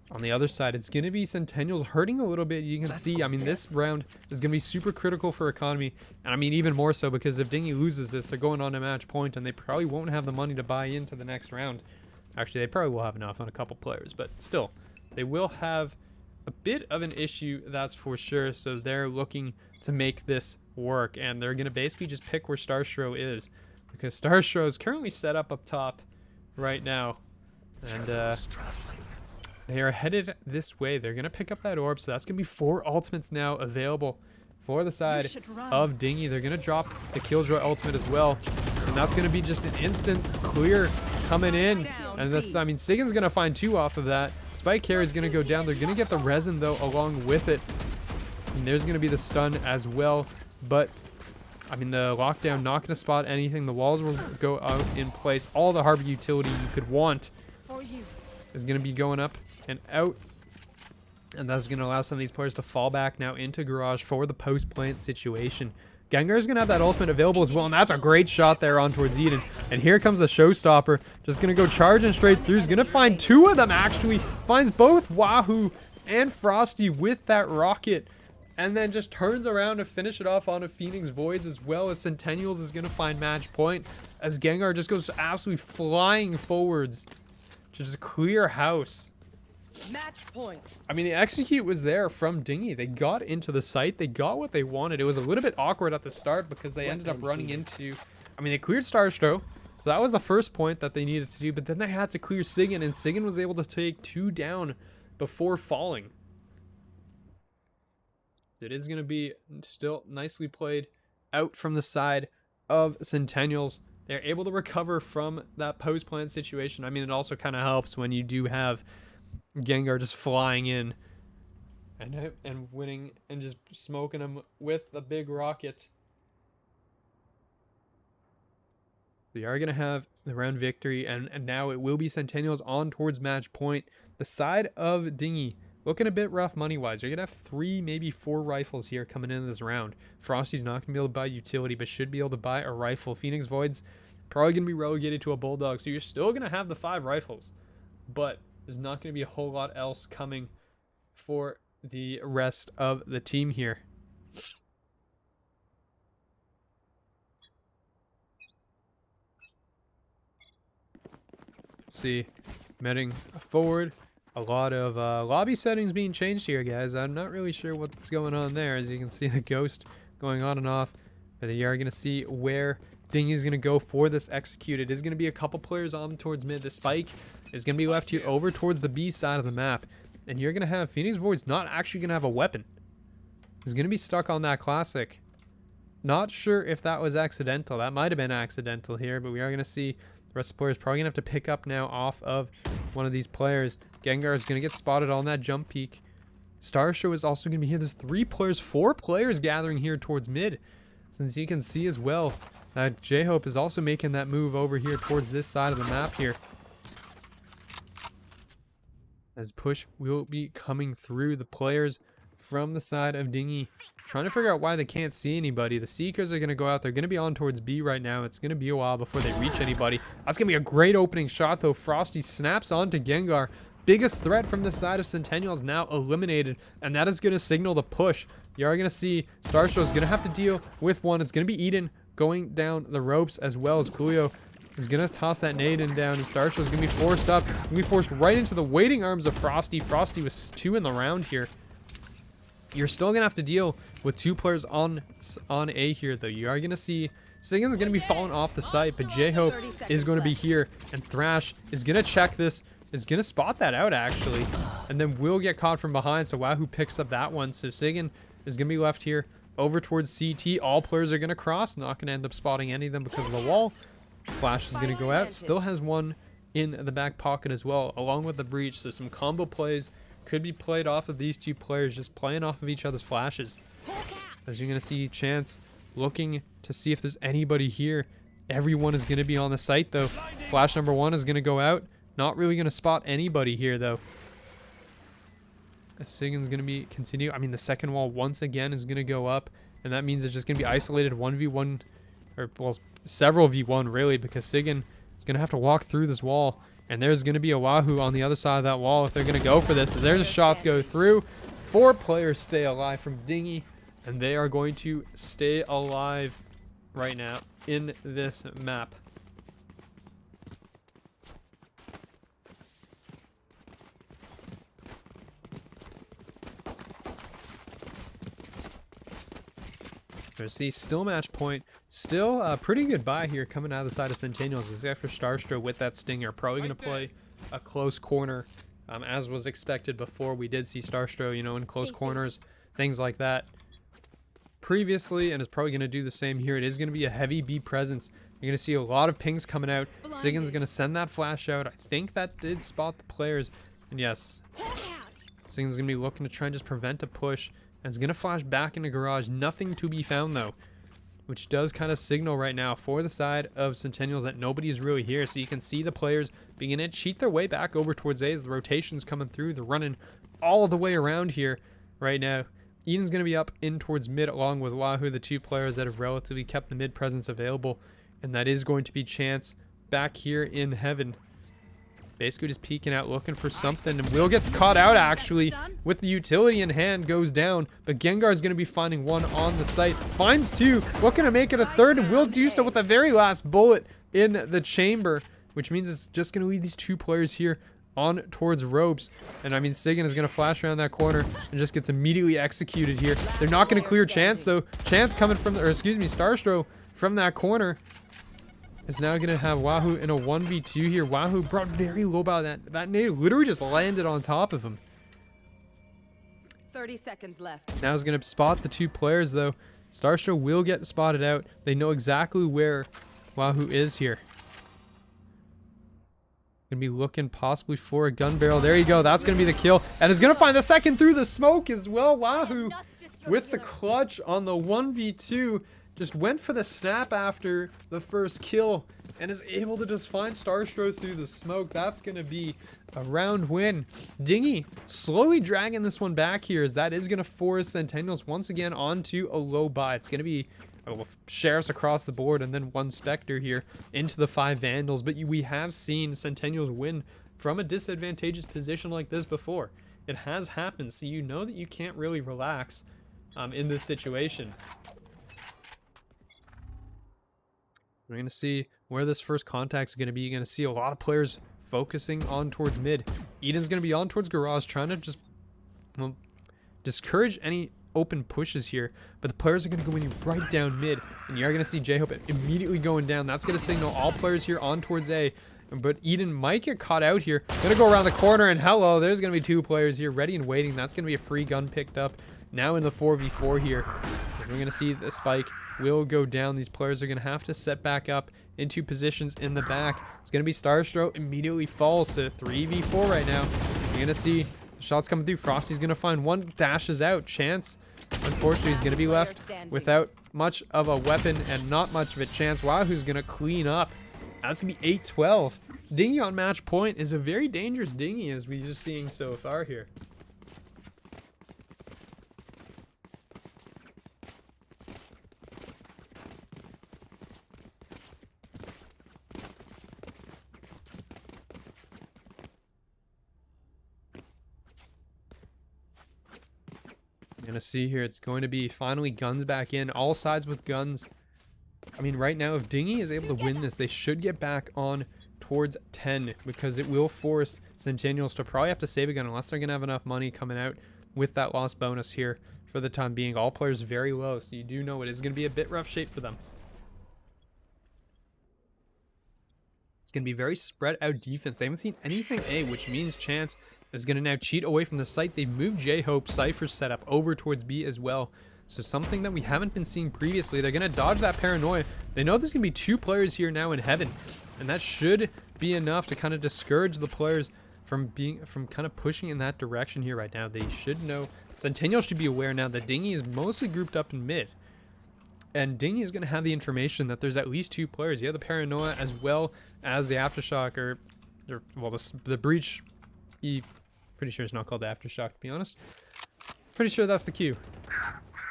On the other side, it's going to be Centennials hurting a little bit. You can see, I mean, this round is going to be super critical for economy. And I mean, even more so because if Dinghy loses this, they're going on to match point and they probably won't have the money to buy into the next round. Actually, they probably will have enough on a couple players, but still, they will have a bit of an issue, that's for sure. So they're looking to make this work, and they're going to basically just pick where Starstro is, because Starstro is currently set up top right now, and they are headed this way. They're going to pick up that orb, so that's going to be 4 ultimates now available for the side of Dinghy. They're going to drop the Killjoy ultimate as well, and that's going to be just an instant clear coming in. And that's, I mean, Sigan's going to find 2 off of that. Spike Carry is going to go down. They're going to get the resin, though, along with it. And there's going to be the stun as well. But, I mean, the lockdown not going to spot anything. The walls will go out in place. All the harbor utility you could want is going to be going up and out. And that's going to allow some of these players to fall back now into Garage for the post-plant situation. Gengar is going to have that ultimate available as well, and that's a great shot there on towards Eden. And here comes the showstopper. Just going to go charging straight through. He's going to find 2 of them, actually. Finds both Wahoo and Frosty with that rocket. And then just turns around to finish it off on a Phoenix Voids, as well as Centennials is going to find match point. As Gengar just goes absolutely flying forwards to just clear house. Match point. I mean, the execute was there from Dinghy. They got into the site. They got what they wanted. It was a little bit awkward at the start because they ended up running into... I mean, they cleared Starstro. So that was the first point that they needed to do. But then they had to clear Sigan, and Sigan was able to take 2 down before falling. It is going to be still nicely played out from the side of Centennials. They're able to recover from that post-plant situation. I mean, it also kind of helps when you do have Gengar just flying in and winning and just smoking them with the big rocket. We are going to have the round victory, and now it will be Centennials on towards match point. The side of Dinghy looking a bit rough money-wise. You're going to have 3, maybe 4 rifles here coming in this round. Frosty's not going to be able to buy utility, but should be able to buy a rifle. Phoenix Void's probably going to be relegated to a Bulldog, so you're still going to have the 5 rifles, but there's not going to be a whole lot else coming for the rest of the team here. See, heading forward, a lot of lobby settings being changed here, guys. I'm not really sure what's going on there. As you can see, the ghost going on and off, but you are going to see where Dinghy's going to go for this execute. It is going to be a couple players on towards mid. The spike is going to be left here over towards the B side of the map, and you're going to have Phoenix Void's not actually going to have a weapon. He's going to be stuck on that classic. Not sure if that was accidental. That might have been accidental here, but we are going to see the rest of the players probably going to have to pick up now off of one of these players. Gengar is going to get spotted on that jump peak. Starshow is also going to be here. There's 3 players, 4 players gathering here towards mid. Since you can see as well that J-Hope is also making that move over here towards this side of the map here. As push will be coming through the players from the side of Dinghy. Trying to figure out why they can't see anybody. The Seekers are going to go out. They're going to be on towards B right now. It's going to be a while before they reach anybody. That's going to be a great opening shot, though. Frosty snaps onto Gengar. Biggest threat from the side of Centennials now eliminated, and that is going to signal the push. You are going to see Starshow is going to have to deal with one. It's going to be Eden going down the ropes, as well as Coolio is going to toss that nade in down, and Starshow is going to be forced up. Going to be forced right into the waiting arms of Frosty. Frosty was 2 in the round here. You're still going to have to deal with 2 players on A here, though. You are going to see Sigan's going to be falling off the site, but J-Hope is going to be here, and Thrash is going to check this, is going to spot that out, actually, and then will get caught from behind, so Wahoo picks up that one. So Sigan is going to be left here over towards CT. All players are going to cross, not going to end up spotting any of them because of the wall. Flash is going to go out, still has one in the back pocket as well, along with the breach, so some combo plays could be played off of these 2 players, just playing off of each other's flashes. As you're going to see Chance looking to see if there's anybody here. Everyone is going to be on the site, though. Flash number 1 is going to go out. Not really going to spot anybody here, though. Sigan's going to be continue. I mean, the second wall once again is going to go up, and that means it's just going to be isolated 1v1, or well, several v1 really, because Sigan is going to have to walk through this wall. And there's going to be a Wahoo on the other side of that wall if they're going to go for this. There's a shot go through. 4 players stay alive from Dinghy, and they are going to stay alive right now in this map. There's the still match point. Still a pretty good buy here coming out of the side of Centennials. Is after Starstrow with that Stinger. Probably going to play a close corner, as was expected before. We did see Starstrow, you know, in close corners, things like that previously, and is probably going to do the same here. It is going to be a heavy B presence. You're going to see a lot of pings coming out. Sigan's going to send that flash out. I think that did spot the players. And yes, Sigan's going to be looking to try and just prevent a push. And it's going to flash back into garage. Nothing to be found, though, which does kind of signal right now for the side of Centennials that nobody is really here. So you can see the players beginning to cheat their way back over towards A as the rotation's coming through. They're running all the way around here right now. Eden's going to be up in towards mid along with Wahoo, the 2 players that have relatively kept the mid presence available. And that is going to be Chance back here in heaven. Basically just peeking out, looking for something, and will get caught out actually with the utility in hand, goes down, but Gengar is going to be finding one on the site, finds 2, looking to make it a 3rd, and will do so with the very last bullet in the chamber, which means it's just going to leave these 2 players here on towards ropes. And I mean, Sigan is going to flash around that corner and just gets immediately executed here. They're not going to clear Chance, though. Chance coming from, or excuse me, Starstrow from that corner is now going to have Wahoo in a 1v2 here. Wahoo brought very low by that. That nade literally just landed on top of him. 30 seconds left. Now he's going to spot the 2 players, though. Starshow will get spotted out. They know exactly where Wahoo is here. Going to be looking possibly for a gun barrel. There you go. That's going to be the kill. And is going to find the second through the smoke as well. Wahoo with the clutch on the 1v2. Just went for the snap after the first kill. and is able to just find Starstro through the smoke. That's going to be a round win. Dinghy slowly dragging this one back here, as that is going to force Centennials once again onto a low buy. It's going to be Sheriffs across the board and then one Spectre here into the 5 Vandals. But we have seen Centennials win from a disadvantageous position like this before. It has happened, so you know that you can't really relax in this situation. We're going to see where this first contact is going to be. You're going to see a lot of players focusing on towards mid. Eden's going to be on towards garage, trying to just discourage any open pushes here. But the players are going to go in right down mid. And you're going to see J-Hope immediately going down. That's going to signal all players here on towards A. But Eden might get caught out here. Going to go around the corner, and hello, there's going to be 2 players here ready and waiting. That's going to be a free gun picked up. Now in the 4v4 here. We're going to see the spike will go down. These players are going to have to set back up into positions in the back. It's going to be Starstro immediately falls to 3v4 right now. You're going to see the shots coming through. Frosty's going to find one, dashes out. Chance, unfortunately, is going to be left without much of a weapon and not much of a chance. Wahoo's going to clean up. That's going to be 8-12. Dinghy on match point is a very dangerous Dinghy, as we're just seeing so far here. Gonna see here, it's going to be finally guns back in, all sides with guns. I mean, right now, if Dinghy is able to win this, they should get back on towards 10, because it will force Centennials to probably have to save a gun unless they're gonna have enough money coming out with that loss bonus here for the time being. All players very low, so you do know it is gonna be a bit rough shape for them. It's going to be very spread out defense. They haven't seen anything A, which means Chance is going to now cheat away from the site. They've moved J-Hope, Cypher's setup over towards B as well. So something that we haven't been seeing previously. They're going to dodge that paranoia. They know there's going to be 2 players here now in heaven. And that should be enough to kind of discourage the players from kind of pushing in that direction here right now. They should know. Centennial should be aware now that Dinghy is mostly grouped up in mid. And Dinghy is going to have the information that there's at least 2 players. You have the paranoia as well as the aftershock, or well, the breach. Pretty sure it's not called the aftershock, to be honest. Pretty sure that's the Q.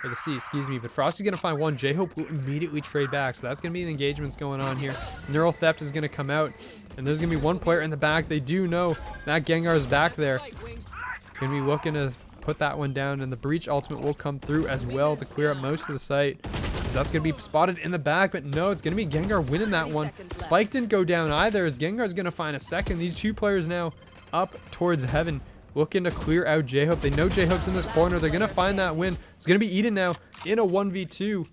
Or the C, excuse me. But Frosty's going to find one. J-Hope will immediately trade back. So that's going to be the engagements going on here. Neural Theft is going to come out. And there's going to be 1 player in the back. They do know that Gengar is back there. Going to be looking to put that one down. And the breach ultimate will come through as well to clear up most of the site. That's going to be spotted in the back, but no, it's going to be Gengar winning that one. Spike didn't go down either, as Gengar's going to find a second. These 2 players now up towards heaven, looking to clear out J-Hope. They know J-Hope's in this corner. They're going to find that win. It's going to be Eden now in a 1v2.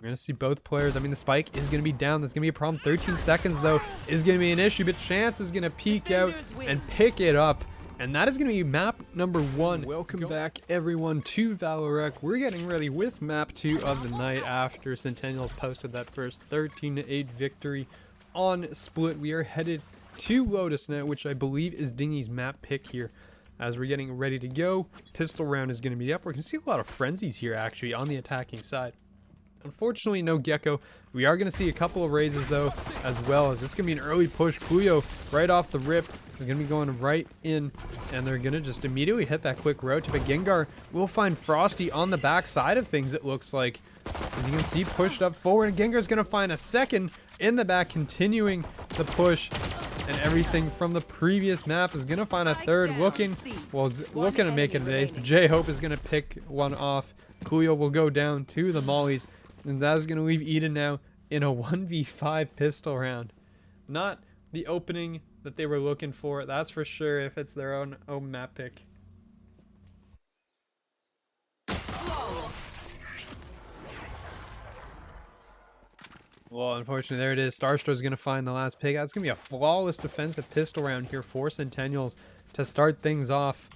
We're going to see both players. I mean, the spike is going to be down. There's going to be a problem. 13 seconds, though, is going to be an issue, but Chance is going to peek out and pick it up. And that is going to be map number 1. Welcome back, everyone, to ValoRec. We're getting ready with map 2 of the night after Centennials posted that first 13-8 victory on Split. We are headed to Lotus Net, which I believe is Dinghy's map pick here. As we're getting ready to go, pistol round is going to be up. We're going to see a lot of frenzies here, actually, on the attacking side. Unfortunately, no Gecko. We are going to see a couple of raises, though, as well, as this is going to be an early push. Kuyo right off the rip. They're going to be going right in, and they're going to just immediately hit that quick roach. But Gengar will find Frosty on the back side of things, it looks like. As you can see, pushed up forward, and Gengar's going to find a second in the back, continuing the push. And everything from the previous map is going to find a third, looking to make it an ace, but J-Hope is going to pick one off. Kuyo will go down to the mollies, and that is going to leave Eden now in a 1v5 pistol round. Not the opening that they were looking for, that's for sure, if it's their own map pick. Well, unfortunately, there it is. Starstro's going to find the last pick. That's going to be a flawless defensive pistol round here for Centennials to start things off.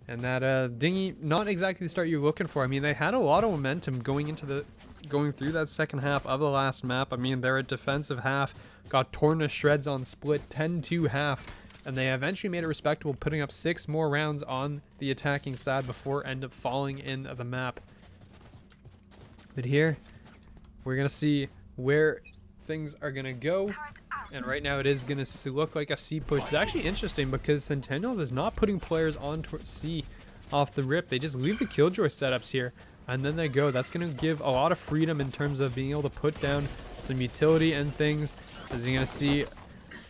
And that Dinghy, not exactly the start you're looking for. I mean, they had a lot of momentum going through that second half of the last map. I mean, they're a defensive half, got torn to shreds on Split, 10-2 half, and they eventually made it respectable, putting up 6 more rounds on the attacking side before end up falling in the map. But here, we're going to see where things are going to go. And right now it is going to look like a C push. It's actually interesting because Centennials is not putting players on C off the rip. They just leave the Killjoy setups here, and then they go. That's going to give a lot of freedom in terms of being able to put down some utility and things. As you're going to see,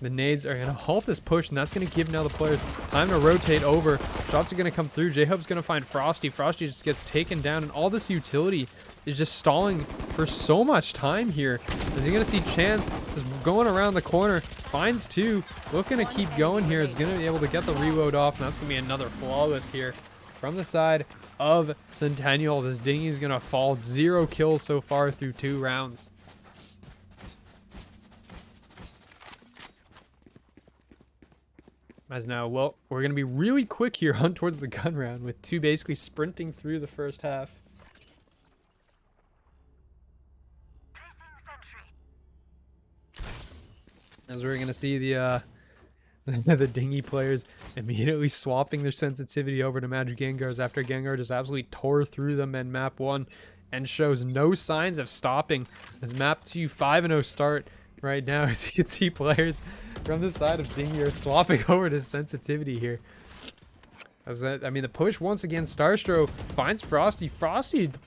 the nades are going to halt this push, and that's going to give now the players time to rotate over. Shots are going to come through. J-Hope's going to find Frosty. Frosty just gets taken down, and all this utility is just stalling for so much time here. As you're going to see Chance just going around the corner, finds two, looking to keep going here, is going to be able to get the reload off, and that's going to be another flawless here from the side of Centennials, as Dinghy's going to fall. 0 kills so far through 2 rounds. As now, well, we're going to be really quick here on towards the gun round, with 2 basically sprinting through the first half. As we're going to see the the Dinghy players immediately swapping their sensitivity over to Magic Gengars after Gengar just absolutely tore through them in map 1 and shows no signs of stopping. As map 2, 5-0 start right now, as you can see players from the side of Dinghy are swapping over to sensitivity here. As that, I mean, the push once again, Starstro finds Frosty. Frosty, the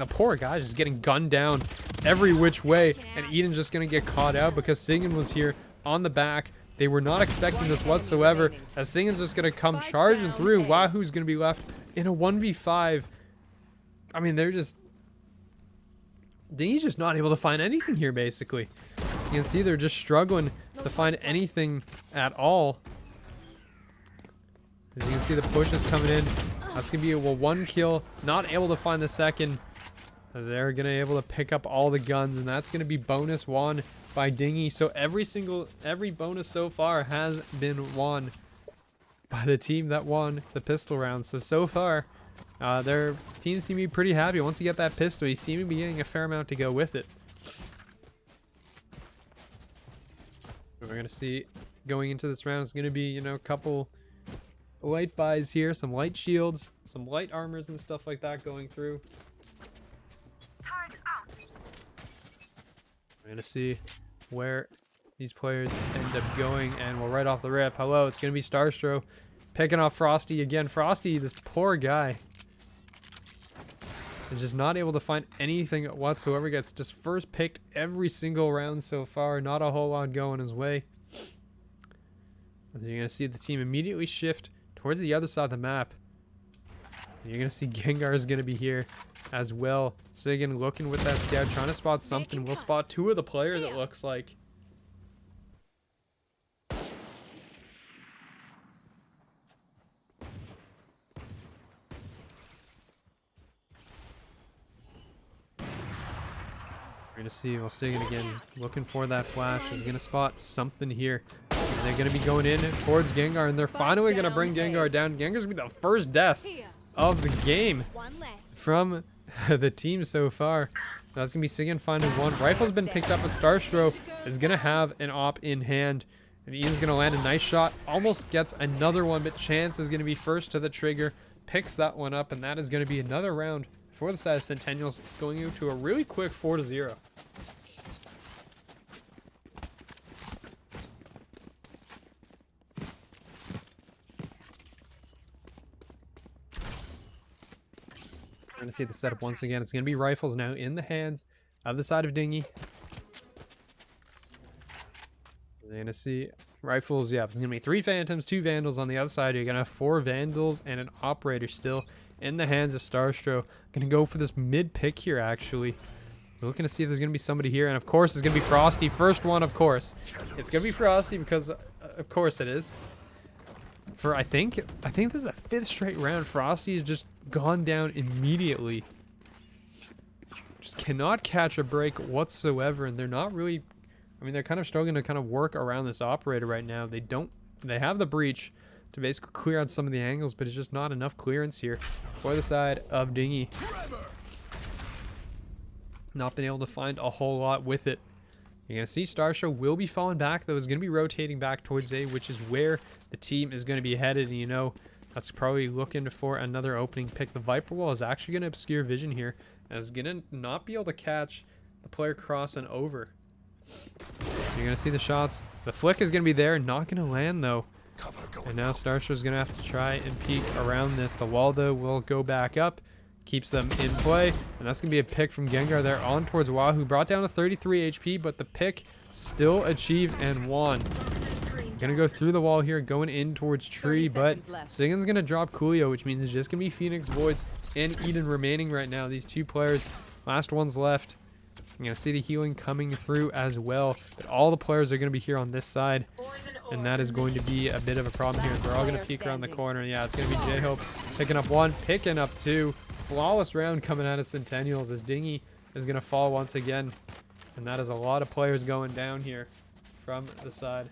poor guy, just getting gunned down every which way, and Eden's just gonna get caught out because Singen was here on the back. They were not expecting this whatsoever, as Singen's just gonna come charging through. Wahoo's gonna be left in a 1v5. I mean, they're just... Dinghy's just not able to find anything here, basically. You can see they're just struggling to find anything at all. As you can see, the push is coming in. That's going to be a 1 kill. Not able to find the second, as they're going to be able to pick up all the guns. And that's going to be bonus won by Dinghy. So every bonus so far has been won by the team that won the pistol round. So far, their teams seem to be pretty happy. Once you get that pistol, you seem to be getting a fair amount to go with it. We're going to see going into this round is going to be, you know, a couple light buys here, some light shields, some light armors and stuff like that going through. We're going to see where these players end up going, and we'll right off the rip. Hello, it's going to be Starstro picking off Frosty again. Frosty, this poor guy, is just not able to find anything whatsoever. Gets just first picked every single round so far. Not a whole lot going his way. And you're going to see the team immediately shift towards the other side of the map. And you're going to see Gengar is going to be here as well. Sigan looking with that scout, trying to spot something. We'll spot 2 of the players, it looks like. We're going to see, well, Sigan again looking for that flash. Is going to spot something here. And they're going to be going in towards Gengar, and they're finally going to bring Gengar down. Gengar's going to be the first death of the game from the team so far. That's going to be Sigan finding 1. Rifle's been picked up, but Starstro is going to have an op in hand. And Ian's going to land a nice shot. Almost gets another one, but Chance is going to be first to the trigger. Picks that one up, and that is going to be another round for the side of Centennials, going into a really quick 4-0. We're going to see the setup once again. It's going to be rifles now in the hands of the side of Dinghy. We're going to see rifles. Yeah, there's going to be 3 Phantoms, 2 Vandals on the other side. You're going to have 4 Vandals and an Operator still in the hands of Starstro. Going to go for this mid pick here, actually. We're looking to see if there's going to be somebody here. And, of course, it's going to be Frosty. First one, of course. It's going to be Frosty because, of course, it is. For, I think this is the 5th straight round. Frosty has just gone down immediately. Just cannot catch a break whatsoever. And they're not really... I mean, they're kind of struggling to kind of work around this Operator right now. They have the breach to basically clear out some of the angles, but it's just not enough clearance here for the side of Dinghy. Not been able to find a whole lot with it. You're going to see Starstro will be falling back, though. Is going to be rotating back towards A, which is where the team is going to be headed. And, you know, that's probably looking for another opening pick. The Viper Wall is actually going to obscure vision here, and is going to not be able to catch the player crossing over. So you're going to see the shots. The flick is going to be there. Not going to land, though. And now Starshow's going to have to try and peek around this. The wall, though, will go back up. Keeps them in play. And that's going to be a pick from Gengar there on towards Wahoo. Brought down to 33 HP, but the pick still achieved and won. Going to go through the wall here, going in towards Tree, but Singen's going to drop Coolio, which means it's just going to be Phoenix Voids and Eden remaining right now. These two players, last ones left. You're going to see the healing coming through as well, but all the players are going to be here on this side, and that is going to be a bit of a problem here. They're all going to peek around the corner. Yeah, it's going to be J-Hope picking up one, picking up two. Flawless round coming out of Centennials as Dinghy is going to fall once again, and that is a lot of players going down here from the side.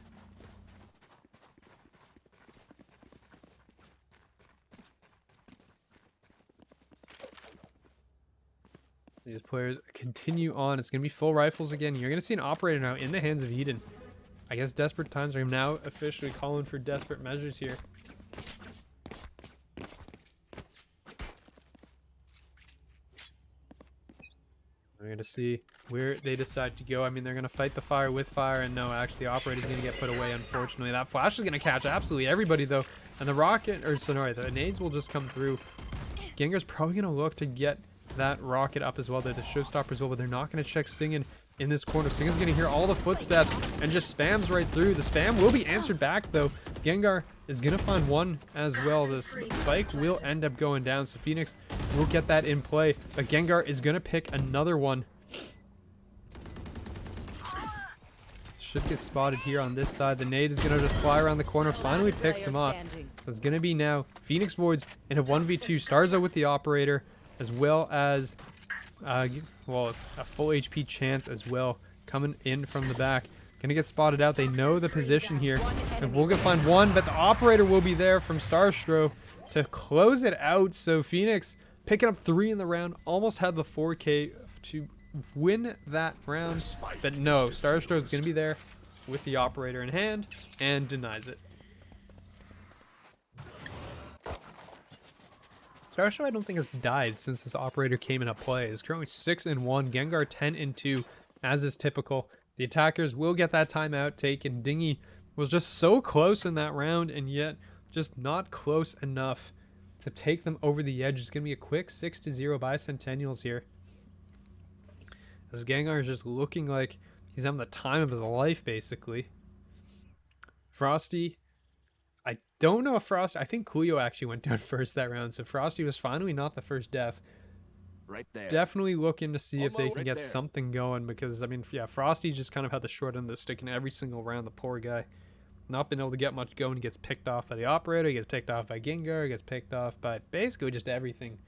These players continue on. It's going to be full rifles again. You're going to see an operator now in the hands of Eden. I guess desperate times are now officially calling for desperate measures here. We're going to see where they decide to go. I mean, they're going to fight the fire with fire, and no, actually the operator's going to get put away, unfortunately. That flash is going to catch absolutely everybody, though. And the rocket, or sorry, the nades will just come through. Gengar's probably going to look to get that rocket up as well. They're the showstoppers, well, but they're not going to check Singen in this corner. Singen's going to hear all the footsteps and just spams right through. The spam will be answered back, though. Gengar is going to find one as well. The spike will end up going down, so Phoenix will get that in play. But Gengar is going to pick another one. Should get spotted here on this side. The nade is going to just fly around the corner, finally picks him up. So it's going to be now Phoenix Voids in a 1v2. Starzo with the operator, as well as, well, a full HP chance as well coming in from the back. Gonna get spotted out. They know the position here. And we're gonna find one, but the operator will be there from Starstro to close it out. So Phoenix picking up 3 in the round, almost had the 4K to win that round. But no, Starstro is gonna be there with the operator in hand and denies it. Starshine, I don't think has died since this operator came into play. It's currently 6-1, Gengar 10-2, as is typical. The attackers will get that timeout taken. Dinghy was just so close in that round, and yet just not close enough to take them over the edge. It's going to be a quick 6-0 by Centennials here. As Gengar is just looking like he's having the time of his life, basically. Frosty, I don't know if Frosty, I think Kuyo actually went down first that round, so Frosty was finally not the first death. Right there. Definitely looking to see if they can get something going, because, I mean, yeah, Frosty just kind of had the short end of the stick in every single round. The poor guy. Not been able to get much going. He gets picked off by the operator, he gets picked off by Gengar, he gets picked off by basically just everything.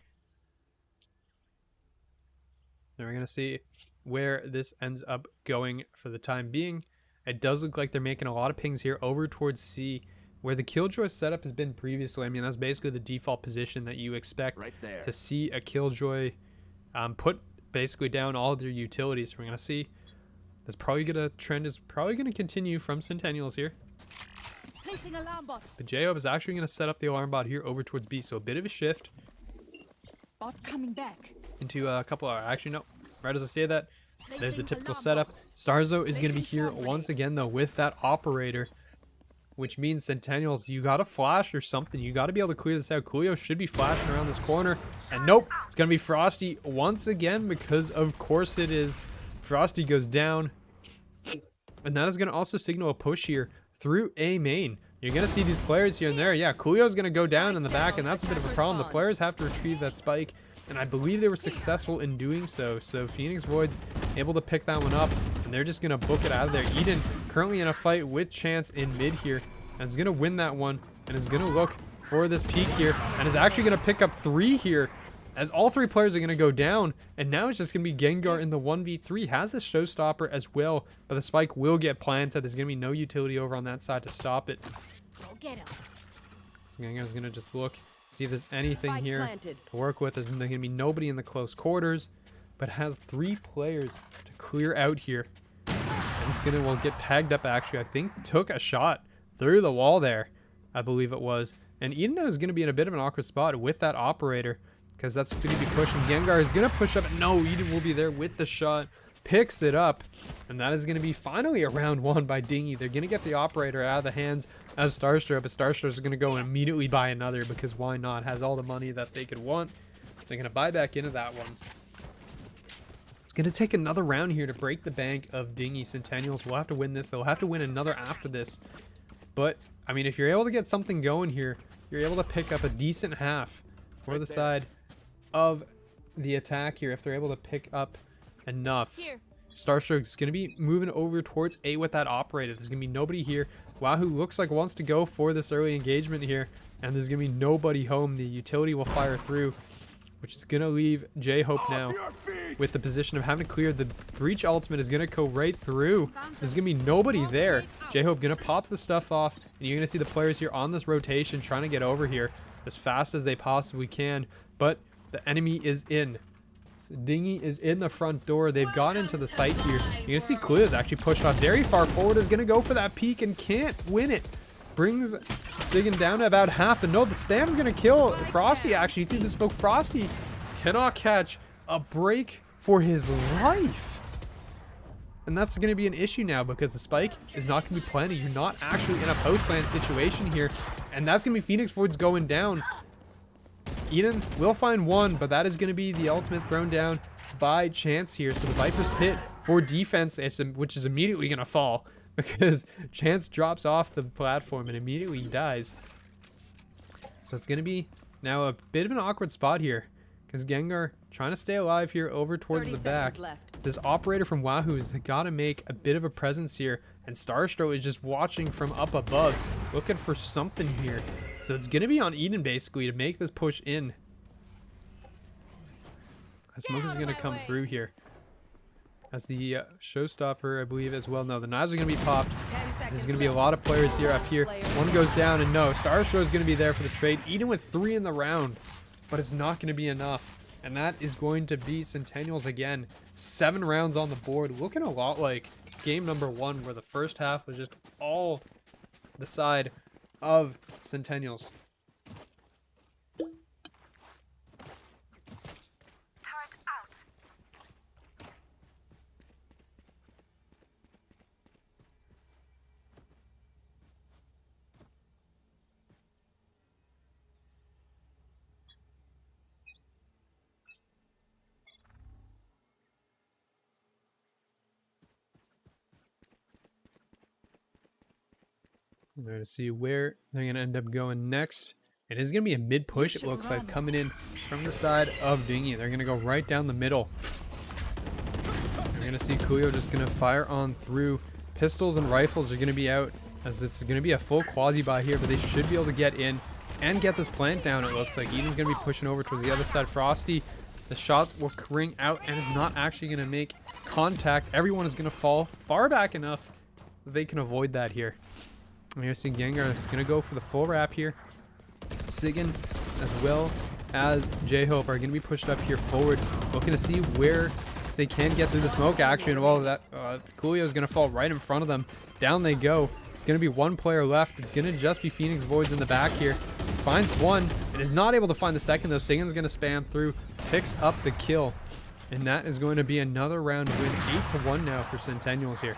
Now we're going to see where this ends up going for the time being. It does look like they're making a lot of pings here over towards C, where the Killjoy setup has been previously. I mean, that's basically the default position that you expect to see a Killjoy put basically down all of their utilities. We're going to see that's probably going to trend is probably going to continue from Centennials here. Placing alarm bot. But J-Hope is actually going to set up the alarm bot here over towards B, so a bit of a shift. Bot coming back. Into a couple of, actually no, right as I say that, there's the typical setup. Starzo is going to be here once again though with that operator, which means Centennials, you got to flash or something. You got to be able to clear this out. Coolio should be flashing around this corner. And nope, it's going to be Frosty once again, because of course it is. Frosty goes down. And that is going to also signal a push here through A main. You're going to see these players here and there. Yeah, Coolio's going to go down in the back, and that's a bit of a problem. The players have to retrieve that spike, and I believe they were successful in doing so. So Phoenix Voids able to pick that one up, and they're just going to book it out of there. Eden currently in a fight with Chance in mid here, and is going to win that one, and is going to look for this peak here, and is actually going to pick up 3 here, as all 3 players are going to go down. And now it's just going to be Gengar in the 1v3. Has the showstopper as well, but the spike will get planted. There's going to be no utility over on that side to stop it. Go get him. So Gengar's going to just look, see if there's anything here to work with. There's going to be nobody in the close quarters, but has 3 players to clear out here. And he's going to, well, get tagged up actually. I think took a shot through the wall there, I believe it was. And Eden is going to be in a bit of an awkward spot with that operator, because that's going to be pushing. Gengar is going to push up. No, Eden will be there with the shot. picks it up, and that is going to be finally a round one by Dinghy. They're going to get the operator out of the hands of Starstruck, but Starstruck is going to go and immediately buy another because why not? Has all the money that they could want. They're going to buy back into that one. It's going to take another round here to break the bank of Dinghy. Centennials will have to win this. They'll have to win another after this. But, I mean, if you're able to get something going here, you're able to pick up a decent half for the side of the attack here. If they're able to pick up enough. Here. Starstroke's going to be moving over towards A with that operator. There's going to be nobody here. Wahoo looks like wants to go for this early engagement here, and there's going to be nobody home. The utility will fire through, which is going to leave J-Hope now with the position of having to clear. The breach ultimate is going to go right through. There's going to be nobody there. J-Hope going to pop the stuff off, and you're going to see the players here on this rotation trying to get over here as fast as they possibly can, but the enemy is in. Dinghy is in the front door. They've got into the site here. You're going to see Clue's actually pushed off very far forward. Is going to go for that peak and can't win it. Brings Sigan down to about half. But no, the spam's going to kill Frosty actually through the smoke. Frosty cannot catch a break for his life. And that's going to be an issue now because the spike is not going to be planted. You're not actually in a post-plant situation here. And that's going to be Phoenix Voids going down. Eden will find one, but that is going to be the ultimate thrown down by Chance here. So the Viper's Pit for defense, which is immediately going to fall because Chance drops off the platform and immediately dies. So it's going to be now a bit of an awkward spot here because Gengar trying to stay alive here over towards the back. This operator from Wahoo has got to make a bit of a presence here, and Starstro is just watching from up above, looking for something here. So it's going to be on Eden basically to make this push in. Smoke is going to come through here as the showstopper, I believe, as well. No, the knives are going to be popped. There's going to be a lot of players here up here. One goes down, and no, Starstro is going to be there for the trade. Eden with 3 in the round, but it's not going to be enough. And that is going to be Centennials again. 7 rounds on the board. Looking a lot like game number 1, where the first half was just all the side of Centennials. We're going to see where they're going to end up going next. It is going to be a mid push, it looks like, coming in from the side of Dinghy. They're going to go right down the middle. You're going to see Kuyo just going to fire on through. Pistols and rifles are going to be out, as it's going to be a full quasi-buy here, but they should be able to get in and get this plant down, it looks like. Eden's going to be pushing over towards the other side. Frosty, the shots will ring out and is not actually going to make contact. Everyone is going to fall far back enough that they can avoid that here. We're going to see Gengar is going to go for the full wrap here. Sigan as well as J-Hope are going to be pushed up here forward. Looking to see where they can get through the smoke action and all of that. Coolio is going to fall right in front of them. Down they go. It's going to be one player left. It's going to just be Phoenix Voids in the back here. Finds one and is not able to find the second though. Sigan's going to spam through. Picks up the kill. And that is going to be another round win. 8-1 now for Centennials here.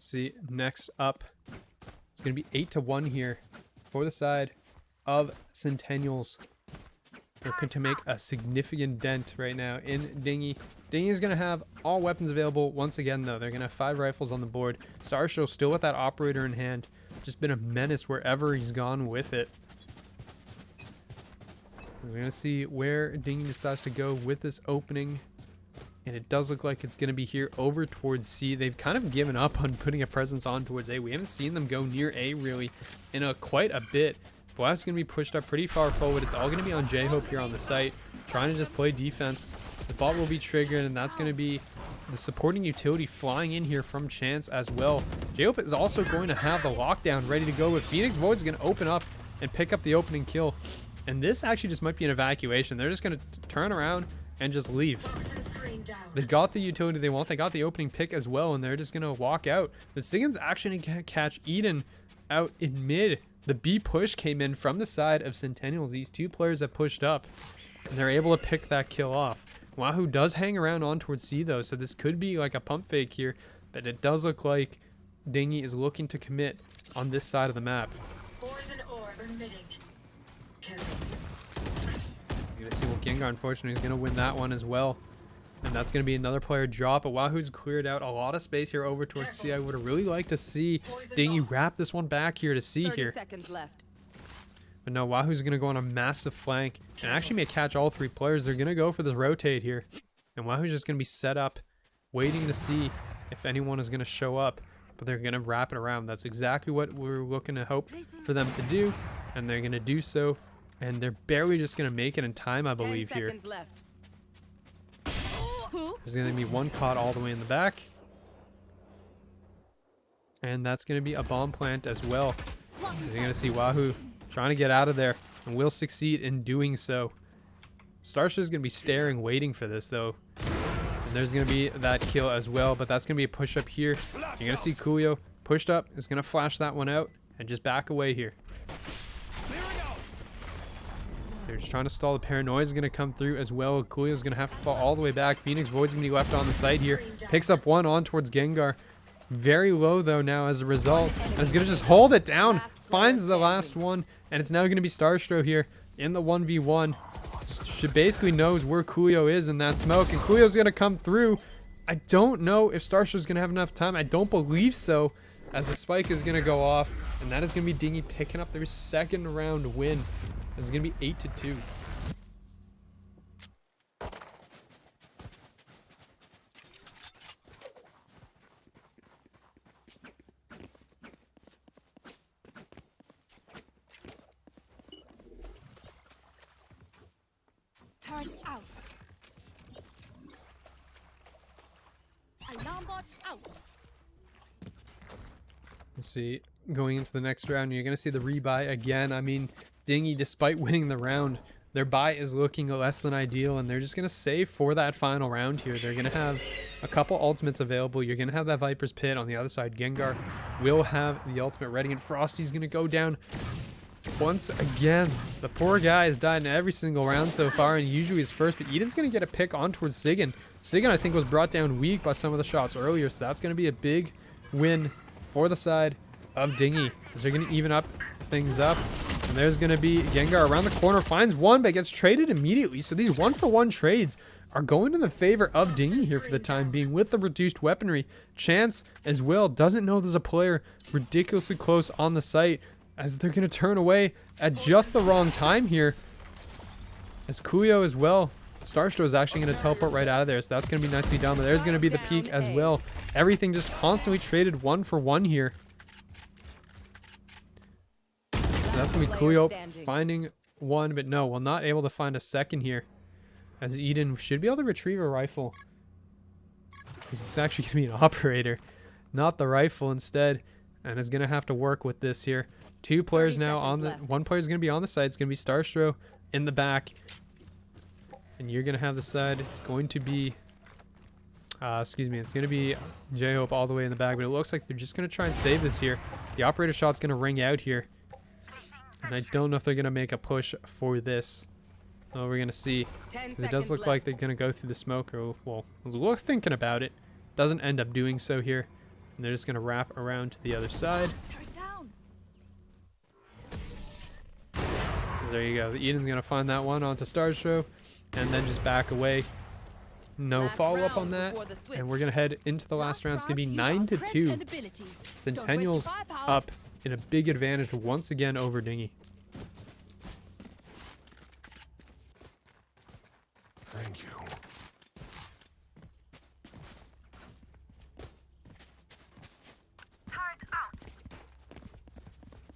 See, next up, it's going to be 8-1 here for the side of Centennials. Looking to make a significant dent right now in Dinghy. Dinghy is going to have all weapons available once again, though. They're going to have 5 rifles on the board. Starshow still with that operator in hand. Just been a menace wherever he's gone with it. We're going to see where Dinghy decides to go with this opening. And it does look like it's going to be here over towards C. They've kind of given up on putting a presence on towards A. We haven't seen them go near A really in quite a bit. Blast's going to be pushed up pretty far forward. It's all going to be on J-Hope here on the site, trying to just play defense. The bot will be triggered, and that's going to be the supporting utility flying in here from Chance as well. J-Hope is also going to have the lockdown ready to go, but Phoenix Void's going to open up and pick up the opening kill. And this actually just might be an evacuation. They're just going to turn around and just leave. They got the utility they want. They got the opening pick as well, and they're just going to walk out. But Sigan's actually going to catch Eden out in mid The B push came in from the side of Centennials. These two players have pushed up, and they're able to pick that kill off. Wahoo does hang around on towards C though, so this could be like a pump fake here, but it does look like Dinghy is looking to commit on this side of the map. You're gonna see, well, Gengar unfortunately is gonna win that one as well. And that's going to be another player drop. But Wahoo's cleared out a lot of space here over towards C. I would have really liked to see Dinghy wrap this one back here to C here. 30 seconds left. But no, Wahoo's going to go on a massive flank and actually may catch all three players. They're going to go for this rotate here. And Wahoo's just going to be set up, waiting to see if anyone is going to show up. But they're going to wrap it around. That's exactly what we're looking to hope for them to do. And they're going to do so. And they're barely just going to make it in time, I believe, 10 here. seconds left. There's going to be one caught all the way in the back. And that's going to be a bomb plant as well. You're going to see Wahoo trying to get out of there. And will succeed in doing so. Starshow's going to be staring, waiting for this, though. And there's going to be that kill as well. But that's going to be a push up here. You're going to see Coolio pushed up. Is going to flash that one out. And just back away here. They're just trying to stall. The paranoia is going to come through as well. Coolio's going to have to fall all the way back. Phoenix Void's going to be left on the side here. Picks up one on towards Gengar. Very low though now as a result. And is going to just hold it down. Finds the last one. And it's now going to be Starstro here in the 1v1. She basically knows where Coolio is in that smoke. And Coolio's going to come through. I don't know if Starstro's going to have enough time. I don't believe so, as the spike is going to go off. And that is going to be Dinghy picking up their second round win. It's going to be 8-2. Turn out. Alarm bot out. Let's see. Going into the next round, you're going to see the rebuy again. I mean, Dinghy, despite winning the round, their buy is looking less than ideal, and they're just going to save for that final round here. They're going to have a couple ultimates available. You're going to have that Viper's Pit on the other side. Gengar will have the ultimate ready, and Frosty's going to go down once again. The poor guy has died in every single round so far, and usually is first, but Eden's going to get a pick on towards Sigan. Sigan, I think, was brought down weak by some of the shots earlier, so that's going to be a big win for the side of Dinghy. They're going to even up things up. And there's going to be Gengar around the corner, finds one, but gets traded immediately. So these 1-for-1 trades are going in the favor of Dinghy here for the time being with the reduced weaponry. Chance as well doesn't know there's a player ridiculously close on the site, as they're going to turn away at just the wrong time here. As Coolio as well. Starstro is actually going to teleport right out of there, so that's going to be nicely done. But there's going to be the peak as well. Everything just constantly traded 1-for-1 here. That's going to be Coolio finding one, but no, we're not able to find a second here. As Eden should be able to retrieve a rifle. Because it's actually going to be an operator, not the rifle instead. And is going to have to work with this here. Two players now on the... One player is going to be on the side. It's going to be Starstro in the back. And you're going to have the side. It's going to be... excuse me. It's going to be J-Hope all the way in the back. But it looks like they're just going to try and save this here. The operator shot's going to ring out here. And I don't know if they're going to make a push for this. Oh, we're going to see. It does look like they're going to go through the smoke. Or, well, we're thinking about it. Doesn't end up doing so here. And they're just going to wrap around to the other side. There you go. Eden's going to find that one onto Starstro. And then just back away. No follow-up on that. And we're going to head into the last round. It's going to be 9-2. Centennials up in a big advantage once again over Dinghy. Thank you.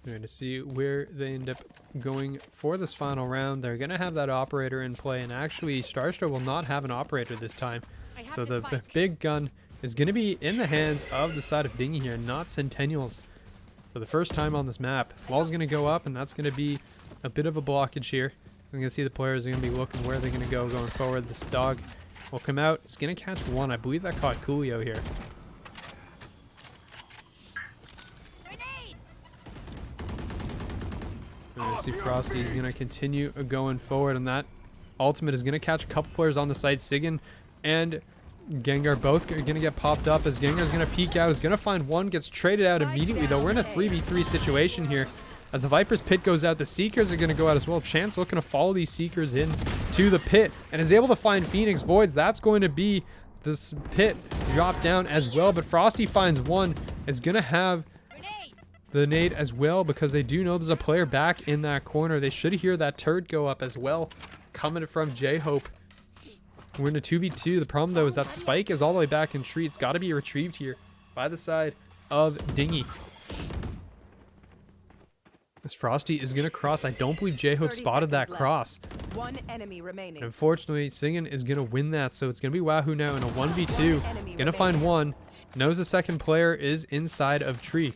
We're going to see where they end up going for this final round. They're going to have that operator in play, and actually Starstro will not have an operator this time. So the big gun is going to be in the hands of the side of Dinghy here, not Centennials. For the first time on this map, wall's going to go up, and that's going to be a bit of a blockage here. We're going to see the players are going to be looking where they're going to go going forward. This dog will come out. It's going to catch one. I believe that caught Coolio here. see Frosty is going to continue going forward, and that ultimate is going to catch a couple players on the site. Sigyn and Gengar both are going to get popped up as Gengar's going to peek out. Is going to find one, gets traded out immediately, though. We're in a 3v3 situation here. As the Viper's pit goes out, the Seekers are going to go out as well. Chance looking to follow these Seekers in to the pit and is able to find Phoenix Voids. That's going to be this pit drop down as well, but Frosty finds one. Is going to have the nade as well because they do know there's a player back in that corner. They should hear that turret go up as well, coming from J-Hope. We're in a 2v2. The problem, though, is that the spike is all the way back in tree. It's got to be retrieved here by the side of Dinghy. As Frosty is going to cross. I don't believe J-Hope spotted that cross. One enemy remaining. And unfortunately, Sigyn is going to win that. So it's going to be Wahoo now in a 1v2. Going to find one. Knows the second player is inside of tree.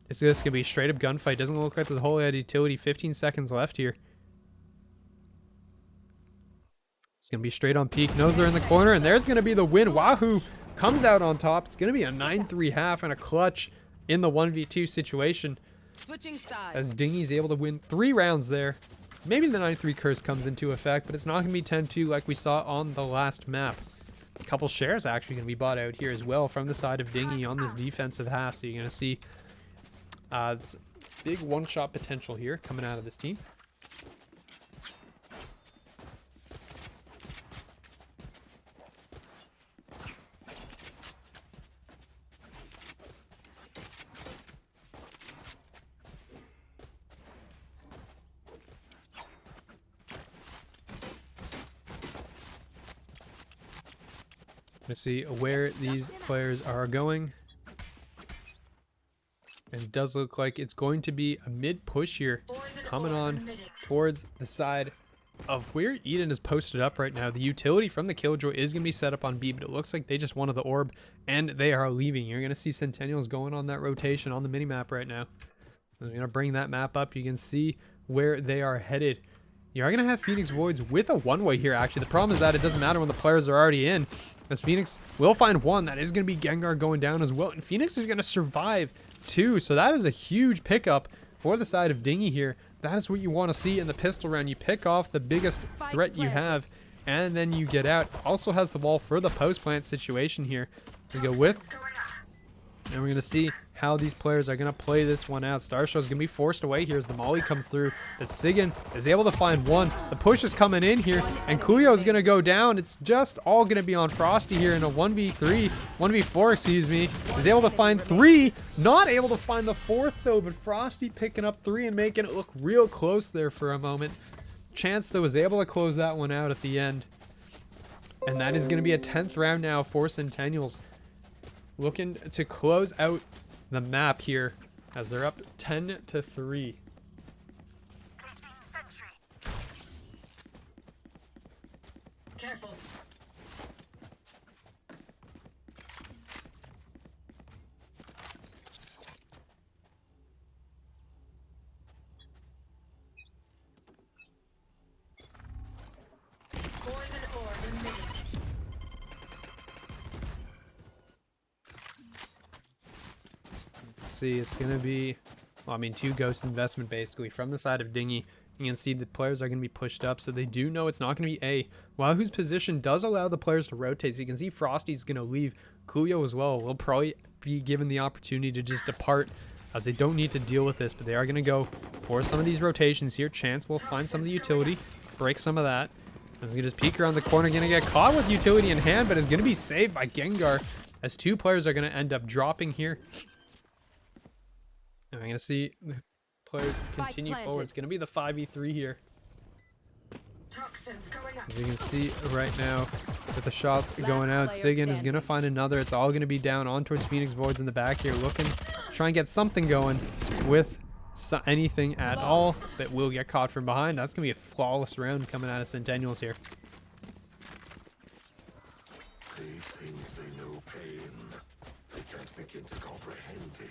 This is going to be a straight up gunfight. Doesn't look like there's a whole lot of utility. 15 seconds left here. It's going to be straight on peak. Knows they're in the corner. And there's going to be the win. Wahoo comes out on top. It's going to be a 9-3 half and a clutch in the 1v2 situation. Switching sides. As Dinghy's able to win 3 rounds there. Maybe the 9-3 curse comes into effect, but it's not going to be 10-2 like we saw on the last map. A couple shares actually going to be bought out here as well from the side of Dinghy on this defensive half. So you're going to see big one-shot potential here coming out of this team. Let's see where these players are going. And it does look like it's going to be a mid push here coming on towards the side of where Eden is posted up right now. The utility from the Killjoy is going to be set up on B, but it looks like they just wanted the orb and they are leaving. You're going to see Centennials going on that rotation on the minimap right now. I'm going to bring that map up. You can see where they are headed. You are going to have Phoenix Voids with a one-way here, actually. The problem is that it doesn't matter when the players are already in, as Phoenix will find one. That is going to be Gengar going down as well, and Phoenix is going to survive too. So that is a huge pickup for the side of Dinghy here. That is what you want to see in the pistol round. You pick off the biggest threat you have, and then you get out. Also has the wall for the post-plant situation here to go with. And we're going to see how these players are going to play this one out. Starshow is going to be forced away here as the molly comes through. But Sigyn is able to find one. The push is coming in here, and Kuyo is going to go down. It's just all going to be on Frosty here in a 1v4, excuse me. Is able to find 3. Not able to find the 4th, though, but Frosty picking up 3 and making it look real close there for a moment. Chance, though, was able to close that one out at the end. And that is going to be a 10th round now for Centennials. Looking to close out the map here as they're up 10-3. Careful. Poison orb emitting. See, it's going to be, well, I mean, 2 ghost investment basically from the side of Dinghy. You can see the players are going to be pushed up, so they do know it's not going to be A. Wahoo's position does allow the players to rotate, so you can see Frosty's going to leave. Kuyo as well will probably be given the opportunity to just depart, as they don't need to deal with this, but they are going to go for some of these rotations here. Chance will find some of the utility, break some of that. He's going to just peek around the corner, going to get caught with utility in hand, but is going to be saved by Gengar, as 2 players are going to end up dropping here. And I'm going to see the players continue forward. It's going to be the 5v3 here. As you can see right now, with the shots going out, Sigyn is going to find another. It's all going to be down on towards Phoenix Voids in the back here, looking to try and get something going with anything at all, but will get caught from behind. That's going to be a flawless round coming out of Centennials here. They think they know pain. They can't begin to comprehend it.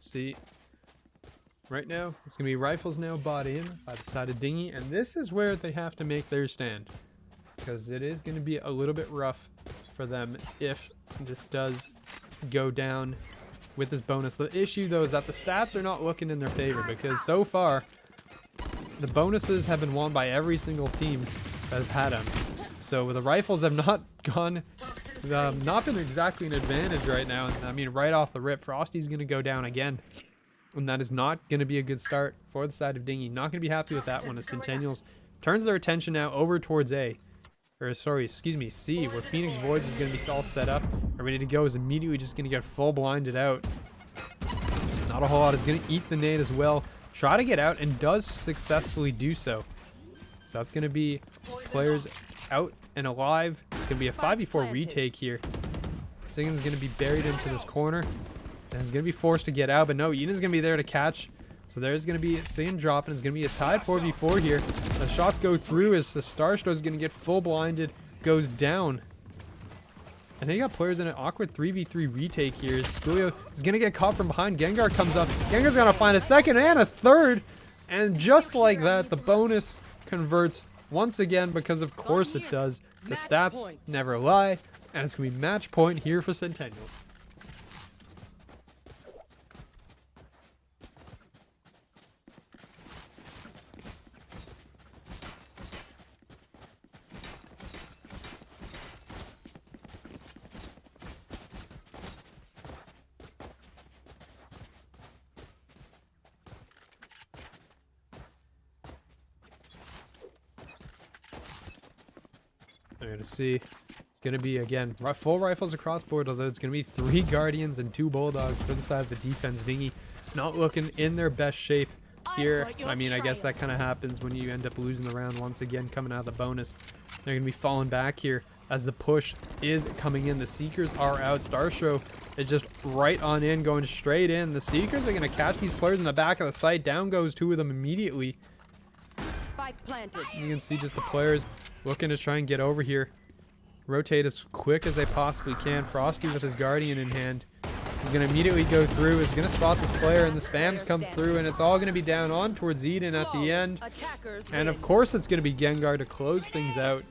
See, right now, it's going to be rifles now bought in by the side of Dinghy, and this is where they have to make their stand, because it is going to be a little bit rough for them if this does go down with this bonus. The issue, though, is that the stats are not looking in their favor, because so far, the bonuses have been won by every single team that has had them. So the rifles have not gone, not been exactly an advantage right now. And I mean, right off the rip, Frosty's going to go down again. And that is not going to be a good start for the side of Dinghy. Not going to be happy with that one as Centennials turns their attention now over towards A. Or sorry, excuse me, C, where Phoenix Voids is going to be all set up. And ready to go is immediately just going to get full blinded out. Not a whole lot is going to eat the nade as well. Try to get out and does successfully do so. So that's going to be players out and alive. It's going to be a 5v4 retake here. Sigan's going to be buried into this corner. And he's going to be forced to get out. But no, Eden's going to be there to catch. So there's going to be Sigan dropping. It's going to be a tied 4v4 here. The shots go through as the Starstro is going to get full blinded. Goes down. And then you got players in an awkward 3v3 retake here. Sculio is going to get caught from behind. Gengar comes up. Gengar's going to find a second and a third. And just like that, the bonus converts once again, because of course it does. The stats never lie. And it's going to be match point here for Centennials. They're going to see. It's going to be, again, full rifles across board, although it's going to be 3 Guardians and 2 Bulldogs for the side of the defense. Dinghy not looking in their best shape here. I mean, I guess that kind of happens when you end up losing the round once again, coming out of the bonus. They're going to be falling back here as the push is coming in. The Seekers are out. Starstro is just right on in, going straight in. The Seekers are going to catch these players in the back of the site. Down goes 2 of them immediately. Spike planted. You can see just the players looking to try and get over here. Rotate as quick as they possibly can. Frosty with his Guardian in hand. He's going to immediately go through. He's going to spot this player, and the spams comes through, and it's all going to be down on towards Eden at the end. And of course it's going to be Gengar to close things out.